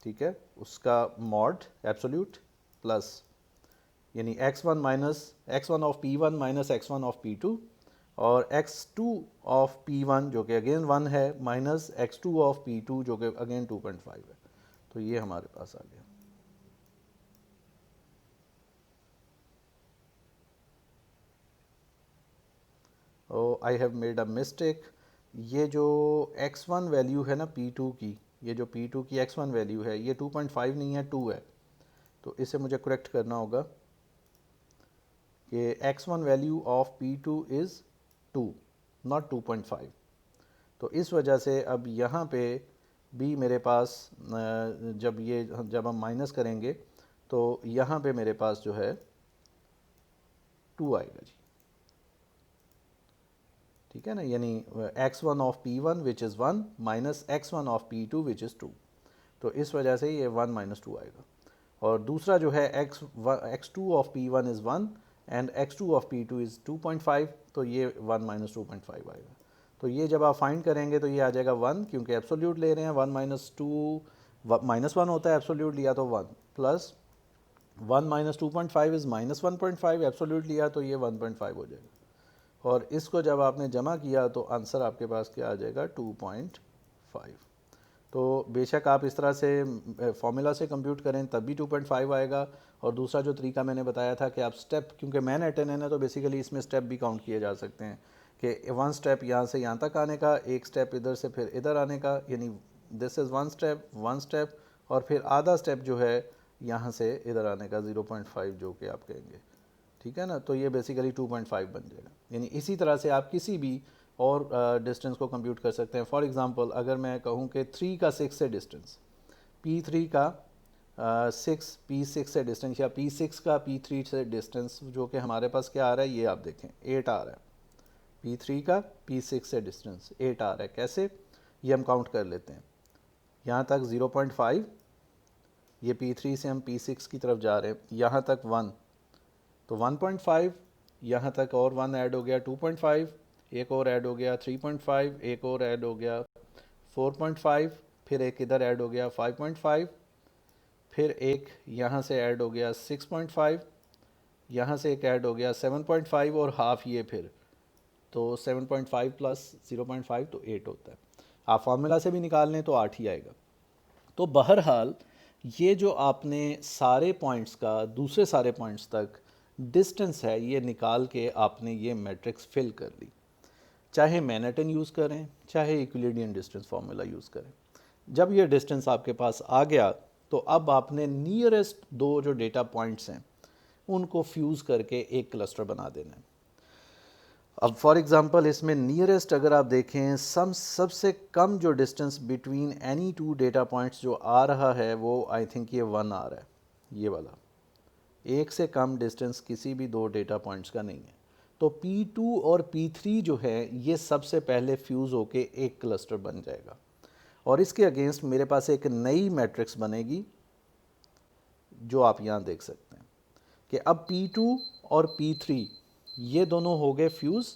ठीक है, उसका मॉड एब्सोल्यूट प्लस यानी x1 minus x1 of P1 minus x1 of P2 और x2 ऑफ P1 जो कि अगेन 1 है माइनस x2 ऑफ P2 जो कि अगेन 2.5 है। तो ये हमारे पास आ गया। I have made a mistake, ये जो x1 वैल्यू है ना P2 की, ये जो P2 की x1 वैल्यू है ये 2.5 नहीं है 2 है, तो इसे मुझे करेक्ट करना होगा कि x1 value of P2 is 2 not 2.5। तो इस वजह से अब यहाँ पे भी मेरे पास जब हम माइनस करेंगे तो यहाँ पे मेरे पास जो है 2 आएगा जी, ठीक है ना, यानी x1 of P1 which is 1 minus x1 of P2 which is 2, तो इस वजह से ये 1 माइनस 2 आएगा। और दूसरा जो है x2 of P1 is 1 and x2 of P2 is 2.5, तो ये 1 माइनस 2.5 आएगा। तो ये जब आप फाइंड करेंगे तो ये आ जाएगा 1, क्योंकि एब्सोल्यूट ले रहे हैं, 1 माइनस 2 माइनस 1 होता है, एब्सोल्यूट लिया तो 1 plus 1 minus 2.5 is minus 1.5, absolute लिया तो ये 1.5 हो जाएगा। और इसको जब आपने जमा किया तो आंसर आपके पास क्या आ जाएगा 2.5। तो बेशक आप इस तरह से फॉर्मूला से कंप्यूट करें तब भी 2.5 आएगा। और दूसरा जो तरीका मैंने बताया था कि आप स्टेप, क्योंकि मैनहट्टन है ना तो बेसिकली इसमें स्टेप भी काउंट किए जा सकते हैं कि 1 स्टेप यहाँ से यहाँ तक आने का, 1 स्टेप इधर से फिर इधर आने का, यानी दिस इज़ 1 स्टेप और फिर आधा स्टेप जो है यहाँ से इधर आने का 0.5 जो कि आप कहेंगे, ठीक है ना। तो ये बेसिकली 2.5 बन जाएगा। यानी इसी तरह से आप किसी भी और डिस्टेंस को कंप्यूट कर सकते हैं। फॉर एग्जांपल अगर मैं कहूँ कि 3 का 6 से डिस्टेंस, P3 का 6 P6 से डिस्टेंस या P6 का P3 से डिस्टेंस जो कि हमारे पास क्या आ रहा है, ये आप देखें 8 आ रहा है। P3 का P6 से डिस्टेंस 8 आ रहा है। कैसे, ये हम काउंट कर लेते हैं। यहाँ तक 0.5, ये P3 से हम P6 की तरफ जा रहे हैं, यहाँ तक 1, तो 1.5, यहाँ तक और 1 ऐड हो गया 2.5, एक और ऐड हो गया 3.5, एक और ऐड हो गया 4.5, फिर एक इधर ऐड हो गया 5.5, फिर एक यहाँ से ऐड हो गया 6.5, यहाँ से एक ऐड हो गया 7.5 और हाफ ये फिर, तो 7.5 प्लस 0.5 तो 8 होता है। आप फार्मूला से भी निकाल लें तो 8 ही आएगा। तो बहरहाल ये जो आपने सारे पॉइंट्स का दूसरे सारे पॉइंट्स तक डिस्टेंस है ये निकाल के आपने ये मैट्रिक्स फिल कर ली, चाहे मैनहट्टन यूज़ करें चाहे यूक्लिडियन डिस्टेंस फार्मूला यूज़ करें। जब ये डिस्टेंस आपके पास आ गया तो अब आपने नियरेस्ट दो जो डेटा पॉइंट्स हैं उनको फ्यूज़ करके एक क्लस्टर बना देना है। अब फॉर एग्जांपल इसमें नियरेस्ट अगर आप देखें सबसे कम जो distance between any two data points जो आ रहा है वो आई थिंक ये 1 आ रहा है, ये वाला। एक से कम डिस्टेंस किसी भी दो डेटा पॉइंट्स का नहीं है। तो P2 और P3 जो है ये सबसे पहले फ्यूज़ होके एक क्लस्टर बन जाएगा और इसके अगेंस्ट मेरे पास एक नई मैट्रिक्स बनेगी जो आप यहाँ देख सकते हैं कि अब P2 और P3 ये दोनों हो गए फ्यूज़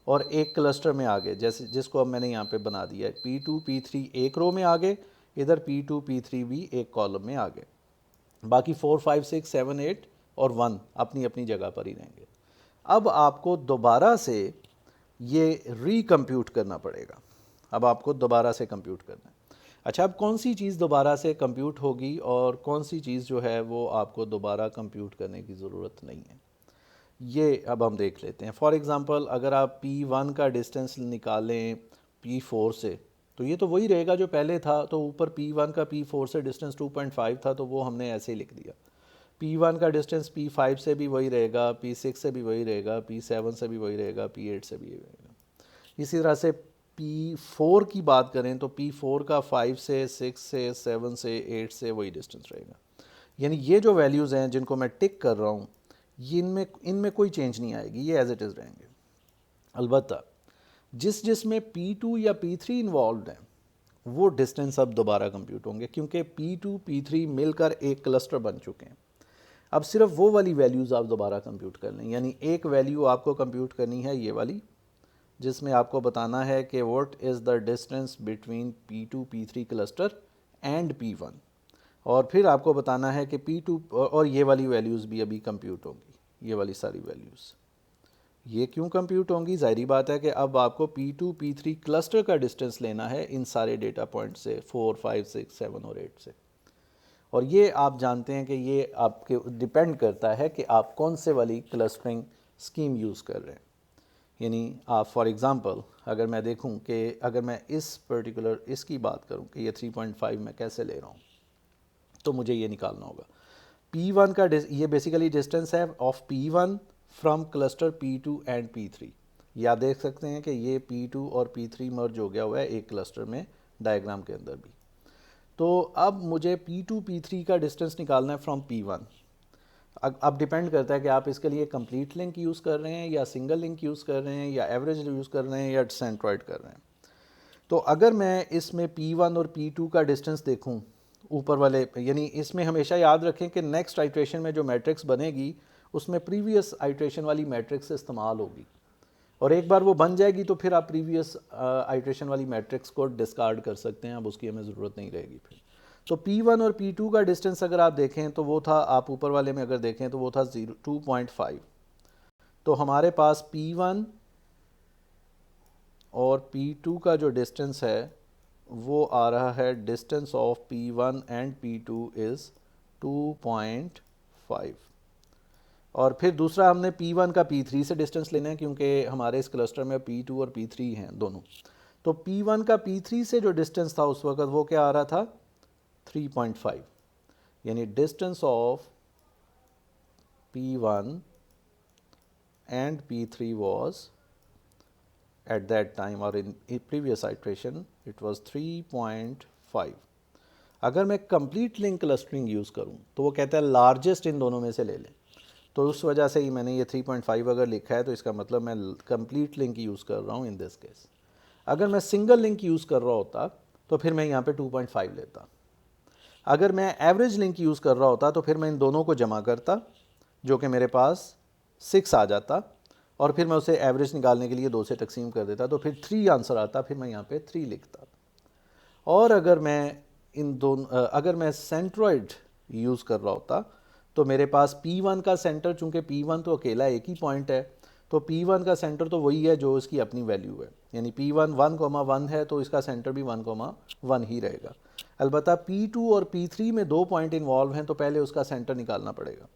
और एक क्लस्टर में आ गए, जैसे जिसको अब मैंने यहाँ पे बना दिया है। P2 P3 एक रो में आ गए, इधर P2 P3 भी एक कॉलम में आ गए, बाकी 4 5 6 7 8 और 1 अपनी अपनी जगह पर ही रहेंगे। अब आपको दोबारा से ये रिकम्प्यूट करना पड़ेगा, अब आपको दोबारा से कंप्यूट करना है। अच्छा, अब कौन सी चीज़ दोबारा से कंप्यूट होगी और कौन सी चीज़ जो है वो आपको दोबारा कंप्यूट करने की ज़रूरत नहीं है, ये अब हम देख लेते हैं। फॉर एग्ज़ाम्पल अगर आप P1 का डिस्टेंस निकालें P4 से तो ये तो वही रहेगा जो पहले था, तो ऊपर P1 का P4 से डिस्टेंस 2.5 था तो वो हमने ऐसे ही लिख दिया। P1 का डिस्टेंस P5 से भी वही रहेगा, P6 से भी वही रहेगा, P7 से भी वही रहेगा, P8 से भी वही रहेगा। इसी तरह से P4 की बात करें तो P4 का 5 से 6 से 7 से 8 से वही डिस्टेंस रहेगा। यानी ये जो वैल्यूज़ हैं जिनको मैं टिक कर रहा हूँ ये इनमें कोई चेंज नहीं आएगी, ये एज इट इज़ रहेंगे। अलबत्ता जिसमें P2 या P3 इन्वॉल्व हैं वो डिस्टेंस अब दोबारा कंप्यूट होंगे क्योंकि P2 P3 मिलकर एक क्लस्टर बन चुके हैं। अब सिर्फ वो वाली वैल्यूज़ आप दोबारा कंप्यूट कर लें, यानी एक वैल्यू आपको कंप्यूट करनी है ये वाली, जिसमें आपको बताना है कि what is the distance between P2 P3 cluster and P1, और फिर आपको बताना है कि P2 और ये वाली वैल्यूज़ भी अभी कंप्यूट होंगी, ये वाली सारी वैल्यूज़। ये क्यों कंप्यूट होंगी? ज़ाहिरी बात है कि अब आपको P2 P3 क्लस्टर का डिस्टेंस लेना है इन सारे डेटा पॉइंट से 4 5 6 7 और 8 से, और ये आप जानते हैं कि ये आपके डिपेंड करता है कि आप कौन से वाली क्लस्टरिंग स्कीम यूज़ कर रहे हैं। यानी आप फॉर एग्ज़ाम्पल अगर मैं देखूं कि अगर मैं इस पर्टिकुलर इसकी बात करूं कि ये 3.5 मैं कैसे ले रहा हूं, तो मुझे ये निकालना होगा P1 का ये बेसिकली डिस्टेंस है of P1 from cluster P2 and P3। ये आप देख सकते हैं कि ये P2 और P3 मर्ज हो गया हुआ है एक क्लस्टर में डायग्राम के अंदर भी। तो अब मुझे P2 P3 का डिस्टेंस निकालना है फ्रॉम P1। अब डिपेंड करता है कि आप इसके लिए कंप्लीट लिंक यूज़ कर रहे हैं या सिंगल लिंक यूज़ कर रहे हैं या एवरेज यूज़ कर रहे हैं या सेंट्रॉइड कर रहे हैं। तो अगर मैं इसमें P1 और P2 का डिस्टेंस देखूं ऊपर वाले, यानी इसमें हमेशा याद रखें कि नेक्स्ट आइट्रेशन में जो मैट्रिक्स बनेगी उसमें प्रीवियस आइट्रेशन वाली मैट्रिक्स इस्तेमाल होगी, और एक बार वो बन जाएगी तो फिर आप प्रीवियस आइट्रेशन वाली मैट्रिक्स को डिस्कार्ड कर सकते हैं, अब उसकी हमें ज़रूरत नहीं रहेगी फिर। तो P1 और P2 का डिस्टेंस अगर आप देखें तो वो था, आप ऊपर वाले में अगर देखें तो वो था 2.5। तो हमारे पास P1 और P2 का जो डिस्टेंस है वो आ रहा है, distance of P1 and P2 is 2.5। और फिर दूसरा हमने P1 का P3 से डिस्टेंस लेना है क्योंकि हमारे इस क्लस्टर में P2 और P3 हैं दोनों। तो P1 का P3 से जो डिस्टेंस था उस वक्त वो क्या आ रहा था 3.5, यानी distance of P1 and P3 was at that time or in previous iteration it was 3.5। अगर मैं कंप्लीट लिंक क्लस्टरिंग यूज़ करूं तो वो कहता है लार्जेस्ट इन दोनों में से ले लें, तो उस वजह से ही मैंने ये 3.5 अगर लिखा है तो इसका मतलब मैं कंप्लीट लिंक यूज़ कर रहा हूं इन दिस केस। अगर मैं सिंगल लिंक यूज़ कर रहा होता तो फिर मैं यहाँ पे 2.5 लेता। अगर मैं एवरेज लिंक यूज़ कर रहा होता तो फिर मैं इन दोनों को जमा करता जो कि मेरे पास 6 आ जाता, और फिर मैं उसे एवरेज निकालने के लिए 2 से तकसीम कर देता तो फिर 3 आंसर आता, फिर मैं यहाँ पे 3 लिखता। और अगर मैं सेंट्रॉइड यूज़ कर रहा होता तो मेरे पास P1 का सेंटर, चूँकि P1 तो अकेला एक ही पॉइंट है, तो P1 का सेंटर तो वही है जो इसकी अपनी वैल्यू है, यानी P1 1,1 है तो इसका सेंटर भी 1,1 ही रहेगा। अलबत्ता P2 और P3 में 2 पॉइंट इन्वॉल्व हैं तो पहले उसका सेंटर निकालना पड़ेगा।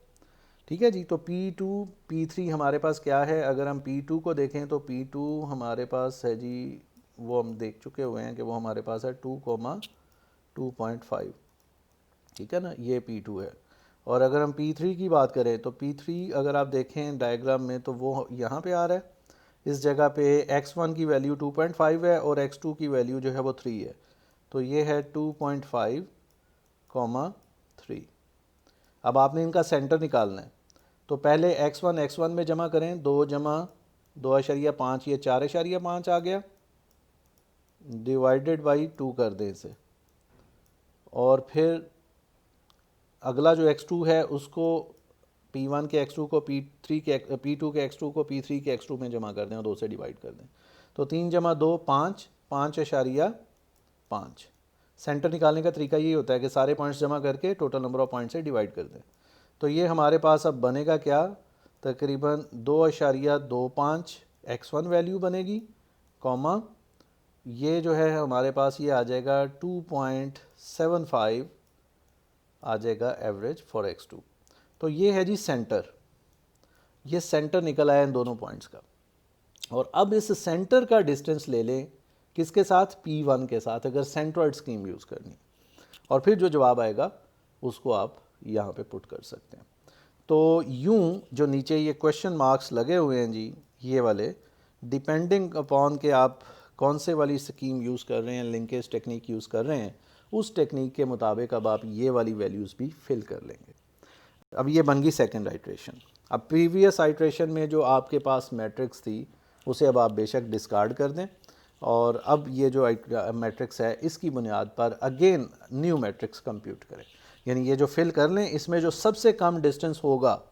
ठीक है जी। तो P2 P3 हमारे पास क्या है, अगर हम P2 को देखें तो P2 हमारे पास है जी, वो हम देख चुके हुए हैं कि वो हमारे पास है 2,2.5, ठीक है ना, ये P2 है। और अगर हम P3 की बात करें तो P3 अगर आप देखें डायग्राम में तो वो यहाँ पे आ रहा है, इस जगह पे x1 की वैल्यू 2.5 है और x2 की वैल्यू जो है वो 3 है, तो ये है 2.5, 3। अब आपने इनका सेंटर निकालना है, तो पहले x1 में जमा करें, 2 जमा 2.5, ये 4.5 आ गया, डिवाइडेड बाई 2 कर दें इसे, और फिर अगला जो x2 है उसको P1 के x2 को P2 के x2 को P3 के x2 में जमा कर दें और 2 से डिवाइड कर दें, तो 3 जमा 2 5, 5.5। सेंटर निकालने का तरीका यही होता है कि सारे पॉइंट्स जमा करके टोटल नंबर ऑफ पॉइंट्स से डिवाइड कर दें। तो ये हमारे पास अब बनेगा क्या, तकरीबन 2.25 x1 वैल्यू बनेगी, कॉमा ये जो है हमारे पास ये आ जाएगा 2.75 आ जाएगा एवरेज फॉर x2। तो ये है जी सेंटर, ये सेंटर निकल आया इन दोनों पॉइंट्स का। और अब इस सेंटर का डिस्टेंस ले लें किसके साथ, P1 के साथ, अगर सेंट्रॉइड स्कीम यूज़ करनी, और फिर जो जवाब आएगा उसको आप यहाँ पे पुट कर सकते हैं। तो यूँ जो नीचे ये क्वेश्चन मार्क्स लगे हुए हैं जी, ये वाले, डिपेंडिंग अपॉन के आप कौन से वाली स्कीम यूज़ कर रहे हैं, लिंकेज टेक्निक यूज़ कर रहे हैं, उस टेक्निक के मुताबिक अब आप ये वाली वैल्यूज़ भी फिल कर लेंगे। अब ये बन गई सेकेंड आइट्रेशन। अब प्रीवियस आइट्रेशन में जो आपके पास मैट्रिक्स थी उसे अब आप बेशक डिस्कार्ड कर दें, और अब ये जो मैट्रिक्स है इसकी बुनियाद पर अगेन न्यू मैट्रिक्स कंप्यूट करें, यानी ये जो फिल कर लें इसमें जो सबसे कम डिस्टेंस होगा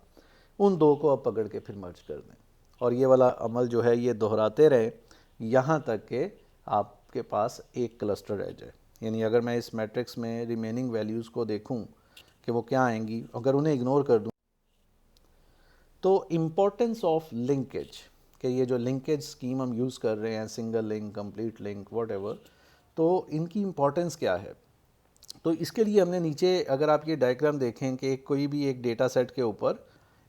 उन दो को अब पकड़ के फिर मर्ज कर दें, और ये वाला अमल जो है ये दोहराते रहें यहाँ तक कि आपके पास एक क्लस्टर रह जाए। यानी अगर मैं इस मैट्रिक्स में रिमेनिंग वैल्यूज़ को देखूँ कि वो क्या आएंगी, अगर उन्हें इग्नोर कर दूँ, तो इम्पोर्टेंस ऑफ लिंकेज, कि ये जो लिंकेज स्कीम हम यूज़ कर रहे हैं, single link, complete link, whatever, तो इनकी इम्पोर्टेंस क्या है। तो इसके लिए हमने नीचे अगर आप ये डायग्राम देखें कि कोई भी एक डेटा सेट के ऊपर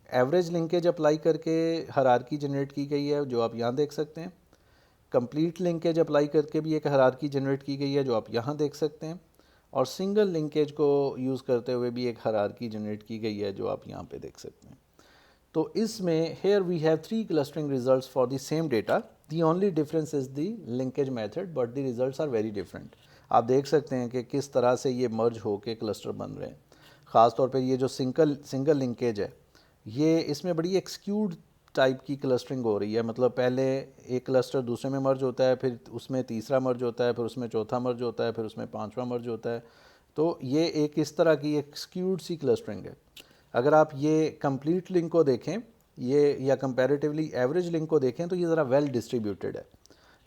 एवरेज लिंकेज अप्लाई करके हायरार्की जनरेट की गई है, जो आप यहाँ देख सकते हैं। कंप्लीट लिंकेज अप्लाई करके भी एक हायरार्की जनरेट की गई है, जो आप यहाँ देख सकते हैं। और सिंगल लिंकेज को यूज़ करते हुए भी एक हायरार्की जनरेट की गई है, जो आप यहाँ पे देख सकते हैं। तो इसमें here we have 3 clustering results for the same data, the only difference is the linkage method, but the results are very different. आप देख सकते हैं कि किस तरह से ये मर्ज होके क्लस्टर बन रहे हैं। ख़ास तौर पे ये जो सिंगल लिंकेज है, ये इसमें बड़ी एक्सक्यूड टाइप की क्लस्टरिंग हो रही है। मतलब पहले एक क्लस्टर दूसरे में मर्ज होता है, फिर उसमें तीसरा मर्ज होता है, फिर उसमें चौथा मर्ज होता है, फिर उसमें पांचवा मर्ज होता है। तो ये एक इस तरह की एक स्क्यूड सी क्लस्टरिंग है। अगर आप ये कंप्लीट लिंक को देखें, ये या कंपैरेटिवली एवरेज लिंक को देखें, तो ये ज़रा वेल डिस्ट्रीब्यूटेड है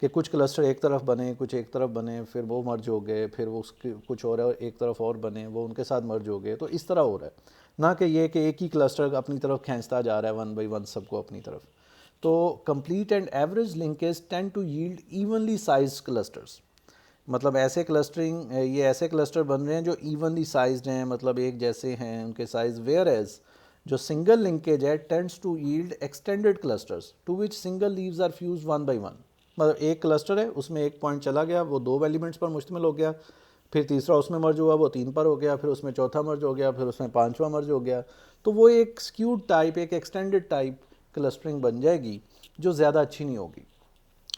कि कुछ क्लस्टर एक तरफ बने, कुछ एक तरफ बने, फिर वो मर्ज हो गए, फिर वो उसके कुछ और एक तरफ और बने, वो उनके साथ मर्ज हो गए। तो इस तरह हो रहा है, ना कि ये कि एक ही क्लस्टर अपनी तरफ खींचता जा रहा है वन बाई वन सबको अपनी तरफ। तो complete and average linkage tend to yield evenly sized clusters, मतलब ऐसे क्लस्टरिंग, ये ऐसे क्लस्टर बन रहे हैं जो इवनली साइज्ड हैं, मतलब एक जैसे हैं उनके साइज। वेयर एज जो सिंगल लिंकेज है tends to yield extended clusters to which single leaves are fuse one by one. मतलब एक क्लस्टर है, उसमें एक पॉइंट चला गया, वो 2 एलिमेंट्स पर मुश्तमिल हो गया, फिर तीसरा उसमें मर्ज हुआ, वो 3 पर हो गया, फिर उसमें चौथा मर्ज हो गया, फिर उसमें पांचवा मर्ज हो गया। तो वो एक स्क्यूड टाइप, एक एक्सटेंडेड टाइप क्लस्टरिंग बन जाएगी जो ज़्यादा अच्छी नहीं होगी।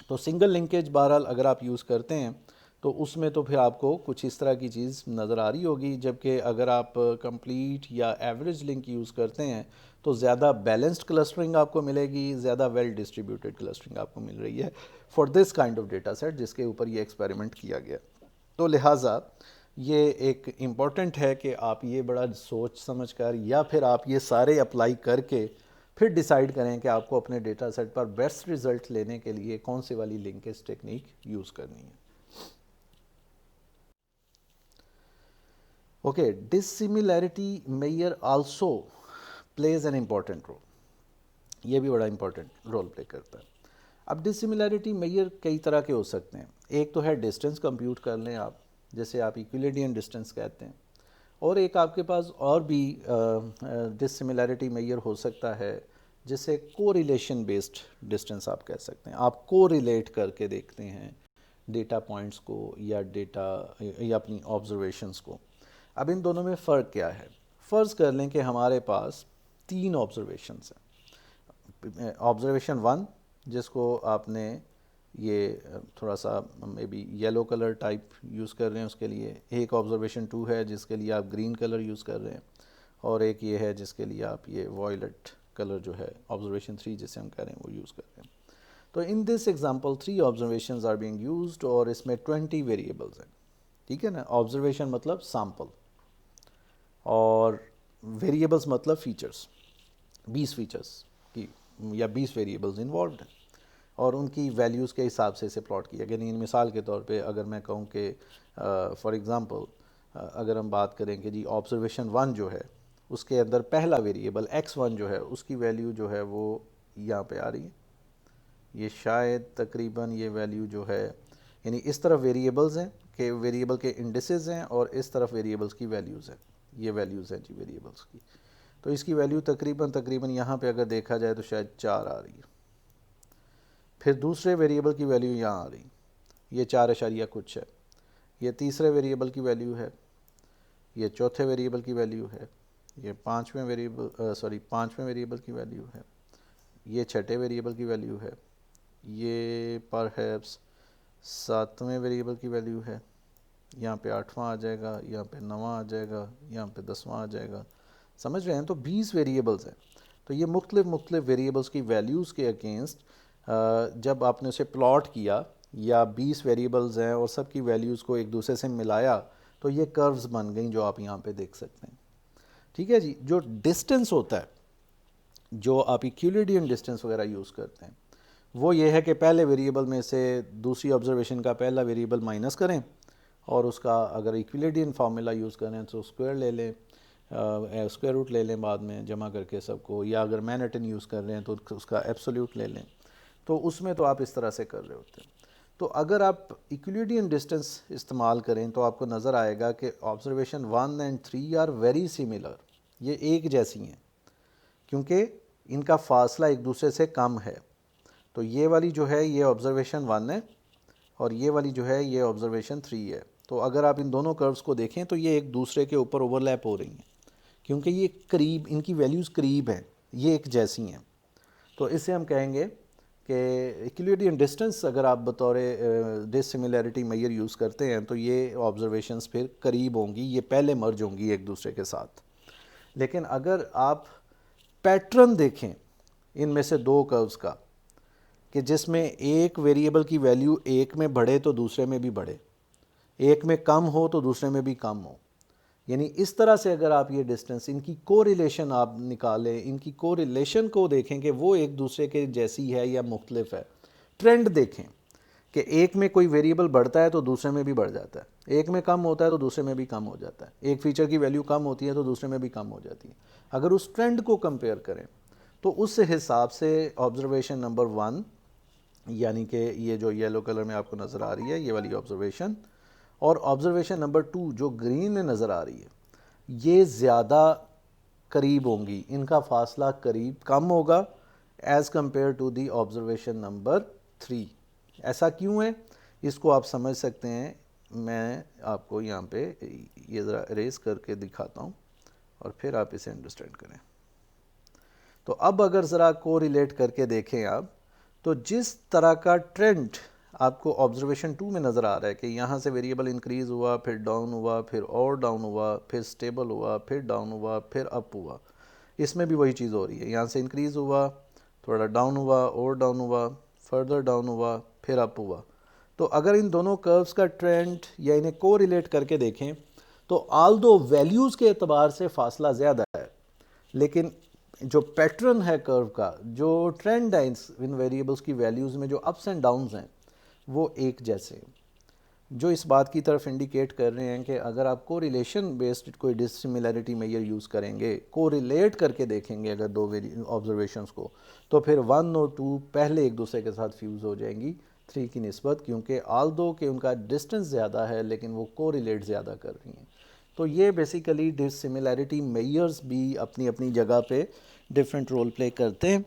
तो सिंगल लिंकेज बहरहाल अगर आप यूज़ करते हैं तो उसमें तो फिर आपको कुछ इस तरह की चीज़ नज़र आ रही होगी, जबकि अगर आप कंप्लीट या एवरेज लिंक यूज़ करते हैं तो ज़्यादा बैलेंस्ड क्लस्टरिंग आपको मिलेगी, ज़्यादा वेल डिस्ट्रीब्यूटेड क्लस्टरिंग आपको मिल रही है for this kind of data set जिसके ऊपर ये एक्सपेरिमेंट किया गया। तो लिहाजा ये एक इम्पॉर्टेंट है कि आप ये बड़ा सोच समझ कर या फिर आप ये सारे अप्लाई करके फिर डिसाइड करें कि आपको अपने डेटा सेट पर बेस्ट रिजल्ट लेने के लिए कौन सी वाली लिंकेज टेक्निक यूज़ करनी है। Okay, dissimilarity measure also plays an important role. ये भी बड़ा इंपॉर्टेंट रोल प्ले करता है। अब डिसिमिलैरिटी मेजर कई तरह के हो सकते हैं। एक तो है डिस्टेंस कंप्यूट कर लें आप, जैसे आप इक्विलिडियन डिस्टेंस कहते हैं, और एक आपके पास और भी डिसिमिलैरिटी मेजर हो सकता है, जिसे कोरिलेशन बेस्ड डिस्टेंस आप कह सकते हैं। आप कोरिलेट करके देखते हैं डेटा पॉइंट्स को या डेटा या अपनी ऑब्जर्वेशंस को। अब इन दोनों में फ़र्क क्या है? फ़र्ज़ कर लें कि हमारे पास 3 ऑब्जर्वेशंस हैं। ऑब्जर्वेशन 1 जिसको आपने ये थोड़ा सा may be yellow colour type use कर रहे हैं उसके लिए, एक ऑब्जर्वेशन 2 है जिसके लिए आप ग्रीन कलर यूज़ कर रहे हैं, और एक ये है जिसके लिए आप ये वॉयलेट कलर जो है ऑब्जर्वेशन 3 जिसे हम कह रहे हैं वो यूज़ कर रहे हैं। तो in this example 3 observations are being used और इसमें 20 वेरिएबल्स हैं, ठीक है ना। ऑब्जर्वेशन मतलब सैंपल और वेरिएबल्स मतलब फीचर्स, 20 फीचर्स की या 20 वेरिएबल्स इन्वॉल्व हैं और उनकी वैल्यूज़ के हिसाब से इसे प्लॉट किया गया। यानी मिसाल के तौर पे अगर मैं कहूँ कि फॉर एग्ज़ाम्पल अगर हम बात करें कि जी ऑब्जर्वेशन 1 जो है उसके अंदर पहला वेरिएबल x1 जो है उसकी वैल्यू जो है वो यहाँ पे आ रही है, ये शायद तकरीबन ये वैल्यू जो है, यानी इस तरफ वेरिएबल्स हैं कि वेरिएबल के इंडिसेस हैं और इस तरफ वेरिएबल्स की वैल्यूज़ हैं, ये वैल्यूज़ हैं जी वेरिएबल्स की। तो इसकी वैल्यू तकरीबन यहाँ पे अगर देखा जाए तो शायद 4 आ रही है। फिर दूसरे वेरिएबल की वैल्यू यहाँ आ रही, ये 4 अशारिया कुछ है। ये तीसरे वेरिएबल की वैल्यू है, ये चौथे वेरिएबल की वैल्यू है, ये पाँचवें वेरिएबल की वैल्यू है, ये छठे वेरिएबल की वैल्यू है, ये परहैप्स 7वें वेरिएबल की वैल्यू है, यहाँ पे 8वां आ जाएगा, यहाँ पे 9वां आ जाएगा, यहाँ पे 10वां आ जाएगा। समझ रहे हैं? तो 20 वेरिएबल्स हैं। तो ये मुख्तलिफ वेरिएबल्स की वैल्यूज़ के अगेंस्ट जब आपने उसे प्लॉट किया, या 20 वेरिएबल्स हैं और सब की वैल्यूज़ को एक दूसरे से मिलाया, तो ये कर्व्स बन गई जो आप यहाँ पे देख सकते हैं, ठीक है जी। जो डिस्टेंस होता है, जो आप यूक्लिडियन डिस्टेंस वगैरह यूज़ करते हैं, वो ये है कि पहले वेरिएबल में से दूसरी ऑब्जर्वेशन का पहला वेरिएबल माइनस करें और उसका अगर यूक्लिडियन फार्मूला यूज़ करें तो स्क्वायर ले लें, स्क्वायर रूट ले लें बाद में जमा करके सबको, या अगर मैनहट्टन यूज़ कर रहे हैं तो उसका एब्सोल्यूट ले लें। तो उसमें तो आप इस तरह से कर रहे होते हैं। तो अगर आप यूक्लिडियन डिस्टेंस इस्तेमाल करें तो आपको नज़र आएगा कि observation 1 and 3 are very similar, ये एक जैसी हैं क्योंकि इनका फासला एक दूसरे से कम है। तो ये वाली जो है ये ऑब्जर्वेशन 1 है और ये वाली जो है ये ऑब्जर्वेशन 3 है। तो अगर आप इन दोनों कर्व्स को देखें तो ये एक दूसरे के ऊपर ओवरलैप हो रही हैं क्योंकि ये करीब, इनकी वैल्यूज़ करीब हैं, ये एक जैसी हैं। तो इससे हम कहेंगे कि यूक्लिडियन डिस्टेंस अगर आप बतौर डिसिमिलैरिटी मेजर यूज़ करते हैं तो ये ऑब्जर्वेशंस फिर करीब होंगी, ये पहले मर्ज होंगी एक दूसरे के साथ। लेकिन अगर आप पैटर्न देखें इनमें से दो कर्व्स का, कि जिसमें एक वेरिएबल की वैल्यू एक में बढ़े तो दूसरे में भी बढ़े, एक में कम हो तो दूसरे में भी कम हो, यानी इस तरह से अगर आप ये डिस्टेंस, इनकी कोरिलेशन आप निकालें, इनकी कोरिलेशन को देखें कि वो एक दूसरे के जैसी है या मुख्तलिफ है। ट्रेंड देखें कि एक में कोई वेरिएबल बढ़ता है तो दूसरे में भी बढ़ जाता है, एक में कम होता है तो दूसरे में भी कम हो जाता है, एक फीचर की वैल्यू कम होती है तो दूसरे में भी कम हो जाती है। अगर उस ट्रेंड को कंपेयर करें तो उस हिसाब से ऑब्जर्वेशन नंबर 1, यानी कि ये जो येलो कलर में आपको नज़र आ रही है ये वाली ऑब्जर्वेशन, और ऑब्जर्वेशन नंबर 2 जो ग्रीन में नज़र आ रही है, ये ज़्यादा करीब होंगी, इनका फासला करीब कम होगा as compare to the observation number 3। ऐसा क्यों है इसको आप समझ सकते हैं, मैं आपको यहाँ पे ये ज़रा इरेज करके दिखाता हूँ और फिर आप इसे अंडरस्टैंड करें। तो अब अगर ज़रा को रिलेट करके देखें आप, तो जिस तरह का ट्रेंड आपको ऑब्जर्वेशन 2 में नज़र आ रहा है कि यहाँ से वेरिएबल इंक्रीज़ हुआ, फिर डाउन हुआ, फिर और डाउन हुआ, फिर स्टेबल हुआ, फिर डाउन हुआ, फिर अप हुआ, इसमें भी वही चीज़ हो रही है। यहाँ से इंक्रीज़ हुआ, थोड़ा डाउन हुआ, और डाउन हुआ, फर्दर डाउन हुआ, फिर अप हुआ। तो अगर इन दोनों कर्व्स का ट्रेंड या इन्हें को रिलेट करके देखें तो आल्दो वैल्यूज़ के एतबार से फासला ज़्यादा है, लेकिन जो पैटर्न है कर्व का, जो ट्रेंड है इन वेरिएबल्स की वैल्यूज़ में, जो अप्स एंड डाउन्स हैं, वो एक जैसे हैं, जो इस बात की तरफ इंडिकेट कर रहे हैं कि अगर आप को रिलेशन बेस्ड कोई डिसिमिलैरिटी मेजर यूज़ करेंगे, को रिलेट करके देखेंगे अगर दो ऑब्जर्वेशंस को, तो फिर 1 और 2 पहले एक दूसरे के साथ फ्यूज़ हो जाएंगी 3 की निस्बत, क्योंकि आल्दो कि उनका डिस्टेंस ज़्यादा है लेकिन वो को रिलेट ज़्यादा कर रही हैं। तो ये बेसिकली डिसिमिलैरिटी मेयर्स भी अपनी अपनी जगह पे डिफरेंट रोल प्ले करते हैं।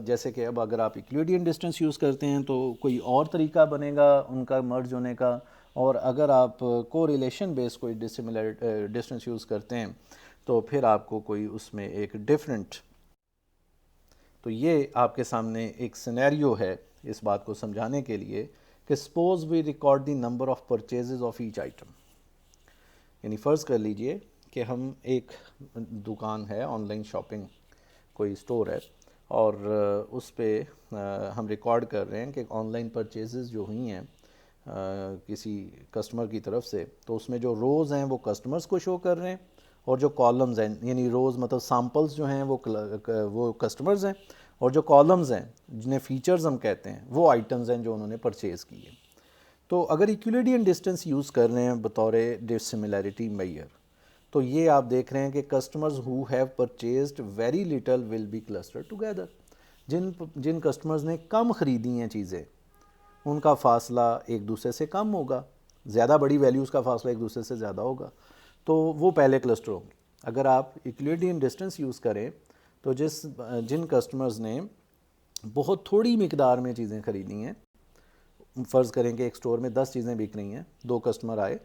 जैसे कि अब अगर आप यूक्लिडियन डिस्टेंस यूज़ करते हैं तो कोई और तरीका बनेगा उनका मर्ज होने का, और अगर आप कोरिलेशन बेस्ड कोई डिसिमिलर डिस्टेंस यूज़ करते हैं तो फिर आपको कोई उसमें एक डिफरेंट। तो ये आपके सामने एक सिनेरियो है इस बात को समझाने के लिए कि suppose we record the number of purchases of each item. यानी फ़र्ज़ कर लीजिए कि हम एक दुकान है, ऑनलाइन शॉपिंग कोई स्टोर है, और उस पे हम रिकॉर्ड कर रहे हैं कि ऑनलाइन परचेजेस जो हुई हैं किसी कस्टमर की तरफ से, तो उसमें जो रोज़ हैं वो कस्टमर्स को शो कर रहे हैं, और जो कॉलम्स हैं, यानी रोज़ मतलब सैम्पल्स जो हैं वो कस्टमर्स हैं, और जो कॉलम्स हैं जिन्हें फ़ीचर्स हम कहते हैं वो आइटम्स हैं जो उन्होंने परचेज़ किए। तो अगर यूक्लिडियन डिस्टेंस यूज़ कर रहे हैं बतौर डिसिमिलैरिटी मेजर, तो ये आप देख रहे हैं कि customers who have purchased very little will be clustered together. जिन कस्टमर्स ने कम ख़रीदी हैं चीज़ें, उनका फ़ासला एक दूसरे से कम होगा, ज़्यादा बड़ी वैल्यूज़ का फ़ासला एक दूसरे से ज़्यादा होगा, तो वो पहले क्लस्टर होंगे। अगर आप यूक्लिडियन डिस्टेंस यूज़ करें तो जिन कस्टमर्स ने बहुत थोड़ी मिकदार में चीज़ें ख़रीदी हैं, फ़र्ज़ करें कि एक स्टोर में 10 चीज़ें बिक रही हैं, 2 कस्टमर आए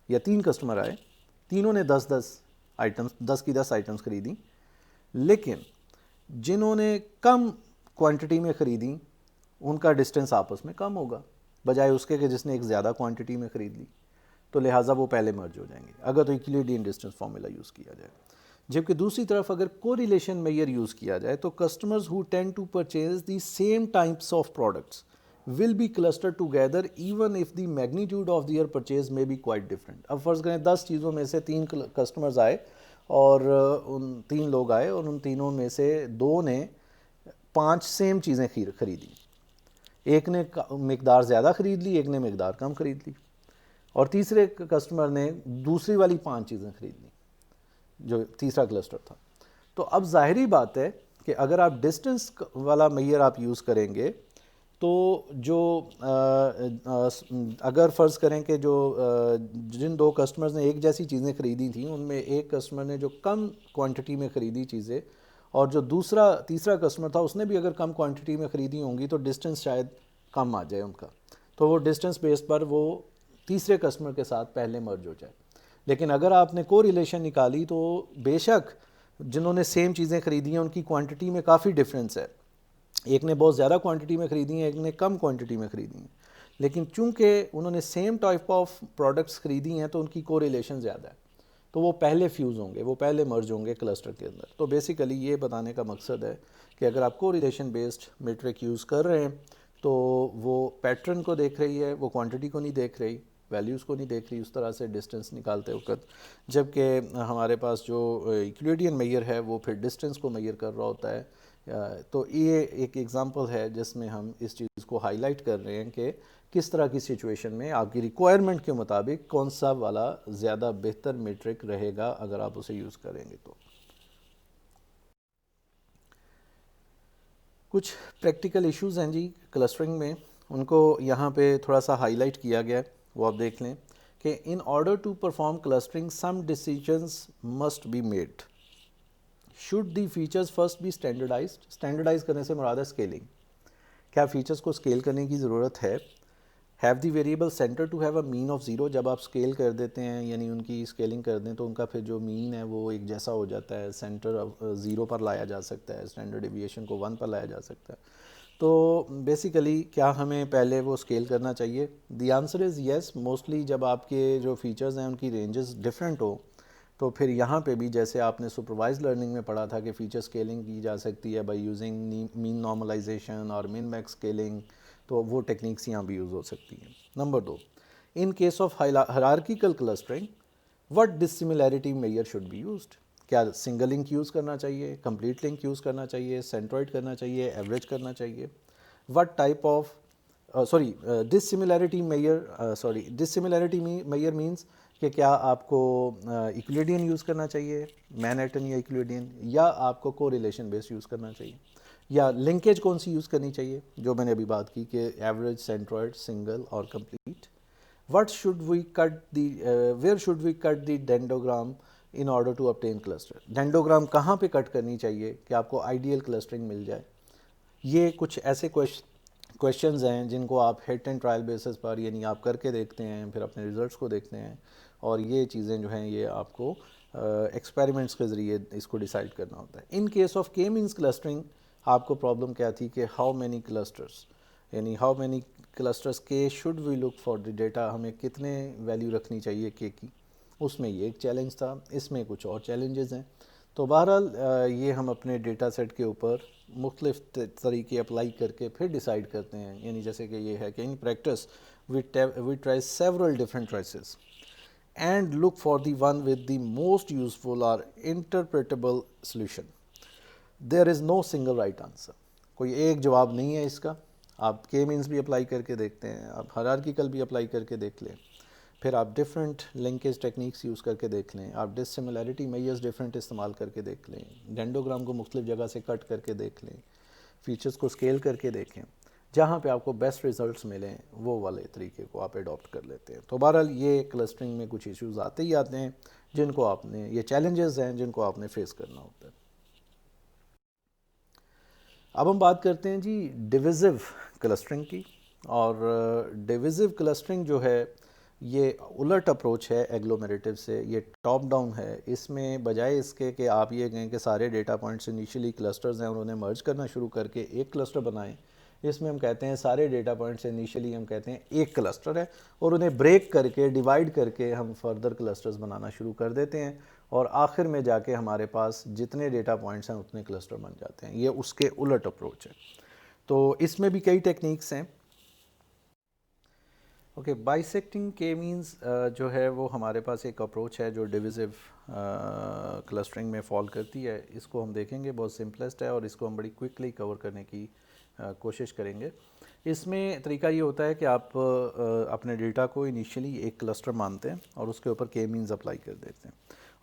या 3 कस्टमर आए, तीनों ने 10 आइटम्स 10 की 10 आइटम्स ख़रीदी, लेकिन जिन्होंने कम क्वांटिटी में ख़रीदी उनका डिस्टेंस आपस में कम होगा बजाय उसके कि जिसने एक ज़्यादा क्वांटिटी में ख़रीद ली, तो लिहाजा वो पहले मर्ज हो जाएंगे अगर तो यूक्लिडियन डिस्टेंस फार्मूला यूज़ किया जाए। जबकि दूसरी तरफ अगर कोरिलेशन मेजर यूज़ किया जाए तो customers who tend to purchase the same types of products will be clustered together even if the magnitude of their purchase may be quite different। अब फ़र्ज़ करें 10 चीज़ों में से 3 कस्टमर्स आए और उन 3 लोग आए और उन तीनों में से 2 ने 5 सेम चीज़ें ख़रीदी, एक ने मिकदार ज़्यादा ख़रीद ली, एक ने मिकदार कम ख़रीद ली, और तीसरे कस्टमर ने दूसरी वाली 5 चीज़ें ख़रीद ली जो तीसरा क्लस्टर था। तो अब ज़ाहिरी बात है कि अगर आप डिस्टेंस वाला मेजर आप यूज़ करेंगे तो जो अगर फ़र्ज़ करें कि जिन 2 कस्टमर्स ने एक जैसी चीज़ें ख़रीदी थी उनमें एक कस्टमर ने जो कम क्वांटिटी में ख़रीदी चीज़ें, और जो तीसरा कस्टमर था उसने भी अगर कम क्वांटिटी में ख़रीदी होंगी तो डिस्टेंस शायद कम आ जाए उनका, तो वो डिस्टेंस बेस पर वो तीसरे कस्टमर के साथ पहले मर्ज हो जाए। लेकिन अगर आपने कोरिलेशन निकाली तो बेशक जिन्होंने सेम चीज़ें ख़रीदी हैं उनकी क्वांटिटी में काफ़ी डिफरेंस है, एक ने बहुत ज़्यादा क्वांटिटी में ख़रीदी हैं, एक ने कम क्वांटिटी में ख़रीदी हैं, लेकिन चूंकि उन्होंने सेम टाइप ऑफ प्रोडक्ट्स ख़रीदी हैं तो उनकी कोरिलेशन ज़्यादा है, तो वो पहले फ्यूज़ होंगे, वो पहले मर्ज होंगे क्लस्टर के अंदर। तो बेसिकली ये बताने का मकसद है कि अगर आप कोरिलेशन बेस्ड मेट्रिक यूज़ कर रहे हैं तो वो पैटर्न को देख रही है, वो क्वांटिटी को नहीं देख रही, वैल्यूज़ को नहीं देख रही उस तरह से डिस्टेंस निकालते वक्त। जबकि हमारे पास जो यूक्लिडियन मेजर है वो फिर डिस्टेंस को मेजर कर रहा होता है। तो ये एक एग्ज़ाम्पल है जिसमें हम इस चीज़ को हाईलाइट कर रहे हैं कि किस तरह की सिचुएशन में आपकी रिक्वायरमेंट के मुताबिक कौन सा वाला ज़्यादा बेहतर मेट्रिक रहेगा अगर आप उसे यूज़ करेंगे। तो कुछ प्रैक्टिकल इश्यूज़ हैं जी क्लस्टरिंग में, उनको यहाँ पे थोड़ा सा हाईलाइट किया गया है, वो आप देख लें कि in order to perform clustering some decisions must be made. Should the features first be standardized. Standardize करने से मुराद है स्केलिंग, क्या फीचर्स को स्केल करने की ज़रूरत है। Have the variable center to have a mean of zero. जब आप स्केल कर देते हैं यानी उनकी स्केलिंग कर दें तो उनका फिर जो मीन है वो एक जैसा हो जाता है, सेंटर ज़ीरो पर लाया जा सकता है, स्टैंडर्ड डेविएशन को 1 पर लाया जा सकता है। तो बेसिकली क्या हमें पहले वो स्केल करना चाहिए? The answer is yes. Mostly जब आपके जो फीचर्स हैं उनकी रेंजेस डिफरेंट हो तो फिर यहाँ पे भी जैसे आपने सुपरवाइज लर्निंग में पढ़ा था कि फ़ीचर स्केलिंग की जा सकती है बाय यूजिंग मीन नॉर्मलाइजेशन और मिन मैक्स स्केलिंग, तो वो टेक्निक्स यहाँ भी यूज़ हो सकती हैं। Number 2, in case of hierarchical clustering what dissimilarity measure should be used. क्या सिंगल लिंक यूज़ करना चाहिए, कंप्लीट लिंक यूज़ करना चाहिए, सेंट्रोइड करना चाहिए, एवरेज करना चाहिए। What type of dissimilarity measure means कि क्या आपको इक्विलिडियन यूज़ करना चाहिए, मैनहट्टन या इक्विलिडियन, या आपको कोरिलेशन बेस्ड यूज़ करना चाहिए, या लिंकेज कौन सी यूज़ करनी चाहिए जो मैंने अभी बात की कि एवरेज, सेंट्रोइड, सिंगल और complete. what should we cut the where should we cut the dendrogram in order to obtain cluster, dendrogram कहाँ पे कट करनी चाहिए कि आपको आइडियल क्लस्टरिंग मिल जाए। ये कुछ ऐसे क्वेश्चंस हैं जिनको आप हेड एंड ट्रायल बेसिस पर यानी आप करके देखते हैं, फिर अपने रिजल्ट्स को देखते हैं, और ये चीज़ें जो हैं ये आपको एक्सपेरिमेंट्स के ज़रिए इसको डिसाइड करना होता है। In case of K means clustering आपको प्रॉब्लम क्या थी कि हाउ मैनी क्लस्टर्स, यानी how many clusters K should we look for the data, हमें कितने वैल्यू रखनी चाहिए के की, उसमें ये एक चैलेंज था। इसमें कुछ और चैलेंजेस हैं। तो बहरहाल ये हम अपने डेटा सेट के ऊपर मुख्तलिफ तरीके अप्लाई करके फिर डिसाइड करते हैं। यानी जैसे कि ये है कि in practice we try several different choices and look for the one with the most useful और interpretable solution. There is no single right answer, कोई एक जवाब नहीं है इसका। आप के मीन्स भी अप्लाई करके देखते हैं, आप हायरार्किकल भी अप्लाई करके देख लें, फिर आप डिफरेंट लिंकेज टेक्निक्स यूज़ करके देख लें, आप डिसिमिलैरिटी मेजर्स डिफरेंट इस्तेमाल करके देख लें, डेंडोग्राम को मुख्तलिफ जगह से कट करके देख लें, फीचर्स को स्केल करके देखें, जहाँ पे आपको बेस्ट रिजल्ट्स मिलें वो वाले तरीके को आप एडॉप्ट कर लेते हैं। तो बहरहाल ये क्लस्टरिंग में कुछ इश्यूज़ आते ही आते हैं जिनको आपने, ये चैलेंजेस हैं जिनको आपने फेस करना होता है। अब हम बात करते हैं जी डिविजिव क्लस्टरिंग की। और डिविजिव क्लस्टरिंग जो है ये उलट अप्रोच है एग्लोमेरेटिव से, ये टॉप डाउन है। इसमें बजाय इसके कि आप ये कहें कि सारे डेटा पॉइंट्स इनिशियली क्लस्टर्स हैं और उन्हें मर्ज करना शुरू करके एक क्लस्टर बनाएं, इसमें हम कहते हैं सारे डेटा पॉइंट्स इनिशियली हम कहते हैं एक क्लस्टर है, और उन्हें ब्रेक करके डिवाइड करके हम फर्दर क्लस्टर्स बनाना शुरू कर देते हैं, और आखिर में जाके हमारे पास जितने डेटा पॉइंट्स हैं उतने क्लस्टर बन जाते हैं। ये उसके उलट अप्रोच है। तो इसमें भी कई टेक्निक्स हैं। ओके, बाइसेक्टिंग के मीन्स जो है वो हमारे पास एक अप्रोच है जो डिविजिव क्लस्टरिंग में फॉल करती है। इसको हम देखेंगे, बहुत सिंपलेस्ट है और इसको हम बड़ी क्विकली कवर करने की कोशिश करेंगे। इसमें तरीका ये होता है कि आप अपने डेटा को इनिशियली एक क्लस्टर मानते हैं और उसके ऊपर के मीन्स अप्लाई कर देते हैं,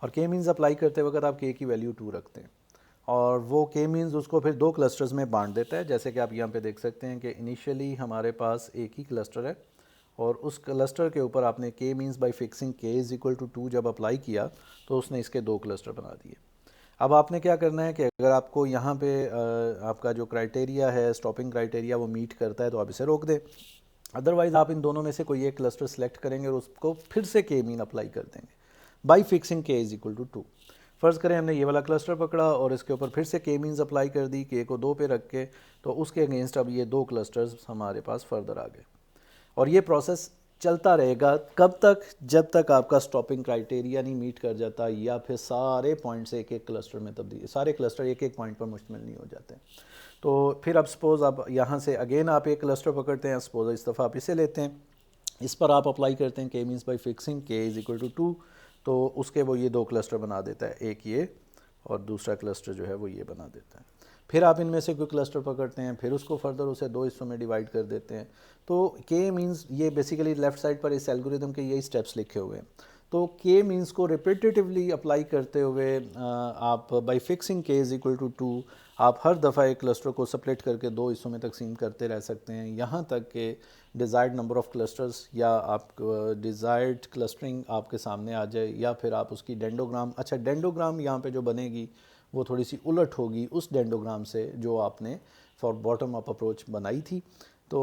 और के मीन्स अप्लाई करते वक्त आप के की वैल्यू 2 रखते हैं, और वो के मीन्स उसको फिर 2 क्लस्टर्स में बांट देता है। जैसे कि आप यहाँ पे देख सकते हैं कि इनिशियली हमारे पास एक ही क्लस्टर है, और उस क्लस्टर के ऊपर आपने के मीन्स बाय फिक्सिंग के इज़ इक्वल टू 2 जब अप्लाई किया तो उसने इसके 2 क्लस्टर बना दिए। अब आपने क्या करना है कि अगर आपको यहाँ पे आपका जो क्राइटेरिया है, स्टॉपिंग क्राइटेरिया, वो मीट करता है तो आप इसे रोक दें। अदरवाइज़ आप इन दोनों में से कोई एक क्लस्टर सेलेक्ट करेंगे और उसको फिर से के मीन अप्लाई कर देंगे बाई फिक्सिंग के इज़ इक्वल टू 2। फ़र्ज़ करें हमने ये वाला क्लस्टर पकड़ा और इसके ऊपर फिर से के मीन्स अप्लाई कर दी, के को 2 पे रख के, तो उसके अगेंस्ट अब ये 2 क्लस्टर्स हमारे पास फर्दर आ गए। और ये प्रोसेस चलता रहेगा कब तक, जब तक आपका स्टॉपिंग क्राइटेरिया नहीं मीट कर जाता, या फिर सारे पॉइंट्स एक एक क्लस्टर में तब्दील, सारे क्लस्टर एक एक पॉइंट पर मुश्तमिल नहीं हो जाते। तो फिर अब सपोज़ आप यहाँ से अगेन आप एक क्लस्टर पकड़ते हैं, सपोज इस दफ़ा आप इसे लेते हैं, इस पर आप अप्लाई करते हैं के मीन्स बाई फिक्सिंग के इज़ इक्वल टू 2, तो उसके वो ये 2 क्लस्टर बना देता है, एक ये और दूसरा क्लस्टर जो है वो ये बना देता है। फिर आप इनमें से कोई क्लस्टर पकड़ते हैं, फिर उसको फर्दर उसे 2 हिस्सों में डिवाइड कर देते हैं। तो के मीन्स, ये बेसिकली लेफ़्ट साइड पर इस एल्गोरिदम के यही स्टेप्स लिखे हुए हैं। तो के मीन्स को रिपीटेटिवली अप्लाई करते हुए आप बाय फिक्सिंग के इज़ इक्वल टू 2 आप हर दफ़ा एक क्लस्टर को स्प्लिट करके 2 हिस्सों में तकसीम करते रह सकते हैं, यहाँ तक कि डिज़ायर्ड नंबर ऑफ़ क्लस्टर्स या आप डिज़ायर्ड क्लस्टरिंग आपके सामने आ जाए, या फिर आप उसकी डेंडोग्राम, अच्छा डेंडोग्राम यहाँ पे जो बनेगी वो थोड़ी सी उलट होगी उस डेंडोग्राम से जो आपने फॉर बॉटम अप अप्रोच बनाई थी। तो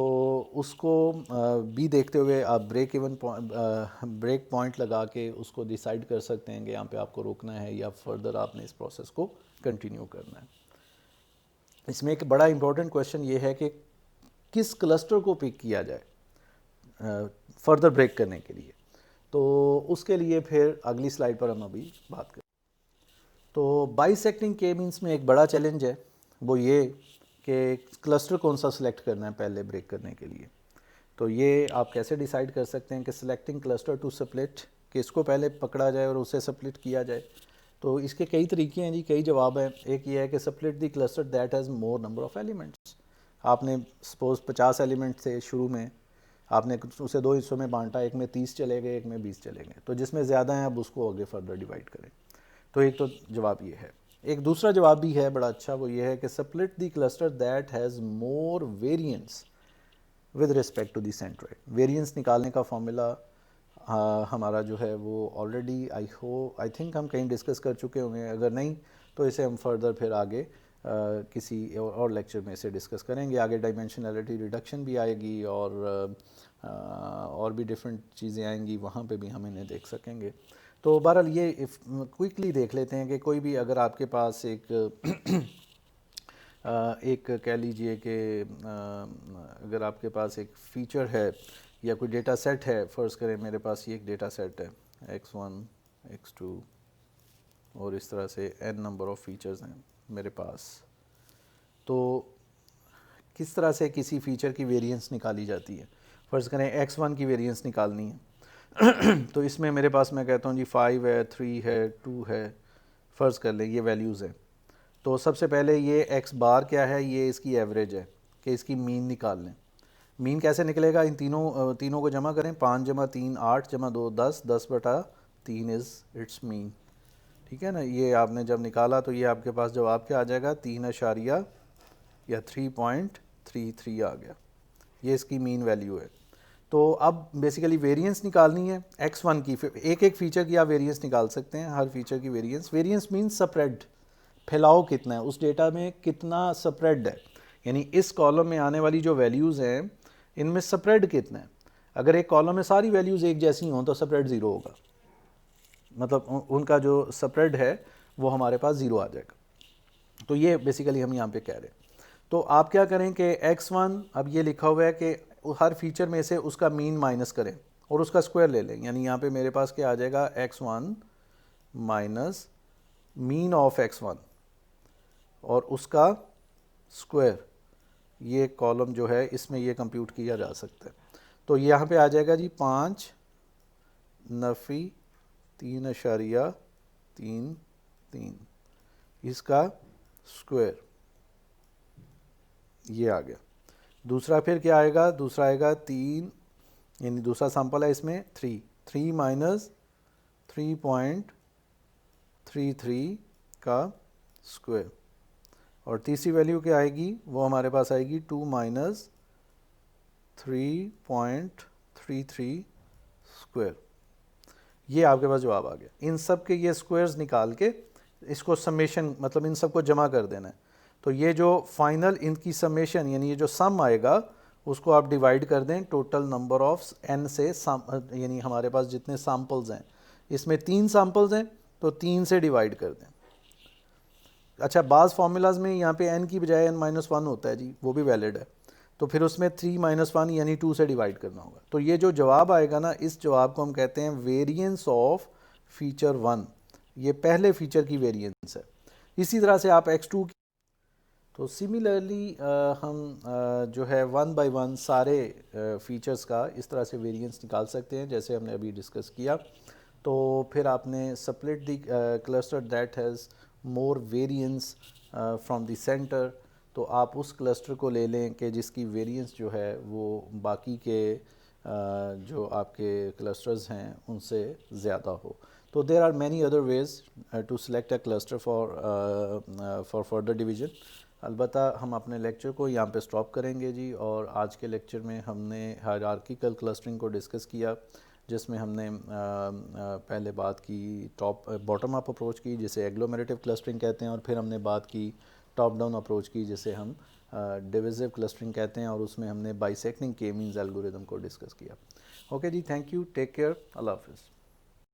उसको भी देखते हुए आप ब्रेक पॉइंट लगा के उसको डिसाइड कर सकते हैं कि यहाँ पे आपको रोकना है या फर्दर आपने इस प्रोसेस को कंटिन्यू करना है। इसमें एक बड़ा इंपॉर्टेंट क्वेश्चन ये है कि किस क्लस्टर को पिक किया जाए फर्दर ब्रेक करने के लिए। तो उसके लिए फिर अगली स्लाइड पर हम अभी बात करें। तो बाइसेक्टिंग के मीन्स में एक बड़ा चैलेंज है, वो ये कि क्लस्टर कौन सा सिलेक्ट करना है पहले ब्रेक करने के लिए। तो ये आप कैसे डिसाइड कर सकते हैं कि सिलेक्टिंग क्लस्टर टू स्प्लिट, कि इसको पहले पकड़ा जाए और उसे स्प्लिट किया जाए। तो इसके कई तरीके हैं जी, कई जवाब हैं। एक ये है कि split the cluster that has more number of elements. आपने सपोज 50 एलिमेंट थे शुरू में, आपने उसे 2 हिस्सों में बांटा, एक में 30 चले गए, एक में 20 चले गए, तो जिसमें ज़्यादा हैं अब उसको आगे फर्दर डिवाइड करें। तो एक तो जवाब ये है। एक दूसरा जवाब भी है बड़ा अच्छा, वो ये है कि split the cluster that has more variance with respect to the centroid. Variance निकालने का फॉर्मूला हमारा जो है वो ऑलरेडी आई थिंक हम कहीं डिस्कस कर चुके होंगे, अगर नहीं तो इसे हम फर्दर फिर आगे किसी और लेक्चर में इसे डिस्कस करेंगे। आगे डायमेंशनलिटी रिडक्शन भी आएगी और भी डिफरेंट चीज़ें आएंगी, वहाँ पे भी हम इन्हें देख सकेंगे। तो बहरहाल ये क्विकली देख लेते हैं कि कोई भी अगर आपके पास एक कह लीजिए कि अगर आपके पास एक फ़ीचर है या कोई डेटा सेट है, फ़र्ज़ करें मेरे पास ये एक डेटा सेट है x1 x2 और इस तरह से n नंबर ऑफ़ फ़ीचर्स हैं मेरे पास। तो किस तरह से किसी फ़ीचर की वेरिएंस निकाली जाती है? फ़र्ज़ करें x1 की वेरिएंस निकालनी है तो इसमें मेरे पास मैं कहता हूँ जी 5 है, 3 है, 2 है, फ़र्ज़ कर लें ये वैल्यूज़ हैं। तो सबसे पहले ये x बार क्या है, ये इसकी एवरेज है कि इसकी मीन निकाल लें। मीन कैसे निकलेगा? इन तीनों को जमा करें, 5 जमा 3 8 जमा 2 10, 10/3 इज़ इट्स मीन। ठीक है ना, ये आपने जब निकाला तो ये आपके पास जवाब क्या आ जाएगा? 3.33 आ गया। ये इसकी मीन वैल्यू है। तो अब बेसिकली वेरिएंस निकालनी है x1 की। एक एक फ़ीचर की आप वेरिएंस निकाल सकते हैं, हर फीचर की वेरिएंस। वेरिएंस मीन्स स्प्रेड, फैलाव कितना है उस डेटा में, कितना स्प्रेड है, यानी इस कॉलम में आने वाली जो वैल्यूज़ हैं इनमें स्प्रेड कितना है। अगर एक कॉलम में सारी वैल्यूज़ एक जैसी हों तो स्प्रेड ज़ीरो होगा, मतलब उनका जो स्प्रेड है वो हमारे पास ज़ीरो आ जाएगा। तो ये बेसिकली हम यहाँ पे कह रहे हैं। तो आप क्या करें कि x1, अब ये लिखा हुआ है कि हर फीचर में से उसका मीन माइनस करें और उसका स्क्वायर ले लें, यानी यहाँ पे मेरे पास क्या आ जाएगा? x1 minus mean of x1 और उसका स्क्वायर। ये कॉलम जो है इसमें ये कंप्यूट किया जा सकता है। तो यहाँ पे आ जाएगा जी 5 नफ़ी 3.33, इसका स्क्वायर ये आ गया। दूसरा फिर क्या आएगा? दूसरा आएगा 3, यानी दूसरा सैंपल है इसमें 3 माइनस 3.33 का स्क्वायर। और तीसरी वैल्यू क्या आएगी? वो हमारे पास आएगी 2 माइनस 3.33 स्क्वायर। ये आपके पास जवाब आ गया। इन सब के ये स्क्वायर्स निकाल के इसको समेशन, मतलब इन सब को जमा कर देना है। तो ये जो फाइनल इनकी समेशन, यानी ये जो सम आएगा उसको आप डिवाइड कर दें टोटल नंबर ऑफ n से, यानी हमारे पास जितने सैम्पल्स हैं, इसमें 3 सैम्पल्स हैं तो 3 से डिवाइड कर दें। अच्छा, बाज़ फार्मूलाज में यहाँ पे n की बजाय n-1 होता है जी, वो भी वैलिड है। तो फिर उसमें 3-1 यानी 2 से डिवाइड करना होगा। तो ये जो जवाब आएगा ना, इस जवाब को हम कहते हैं वेरिएंस ऑफ फीचर 1। ये पहले फीचर की वेरिएंस है। इसी तरह से आप x2 की, तो सिमिलरली हम जो है 1 बाय 1 सारे फीचर्स का इस तरह से वेरिएंस निकाल सकते हैं जैसे हमने अभी डिस्कस किया। तो फिर आपने split the cluster that has more variance from the centre, तो आप उस क्लस्टर को ले लें कि जिसकी वेरिएंस जो है वो बाकी के जो आपके क्लस्टर्स हैं उनसे ज़्यादा हो। तो there are many other ways to select a cluster for further division. अलबत्ता हम अपने लेक्चर को यहाँ पे स्टॉप करेंगे जी, और आज के लेक्चर में हमने हायरार्किकल क्लस्टरिंग को डिस्कस किया, जिसमें हमने पहले बात की बॉटम अप अप्रोच की जिसे एग्लोमेरेटिव क्लस्टरिंग कहते हैं, और फिर हमने बात की टॉप डाउन अप्रोच की जिसे हम डिविजिव क्लस्टरिंग कहते हैं, और उसमें हमने बाइसेक्टिंग के मीन्स एल्गोरिदम को डिस्कस किया। ओके जी, thank you, take care, Allah हाफिज़।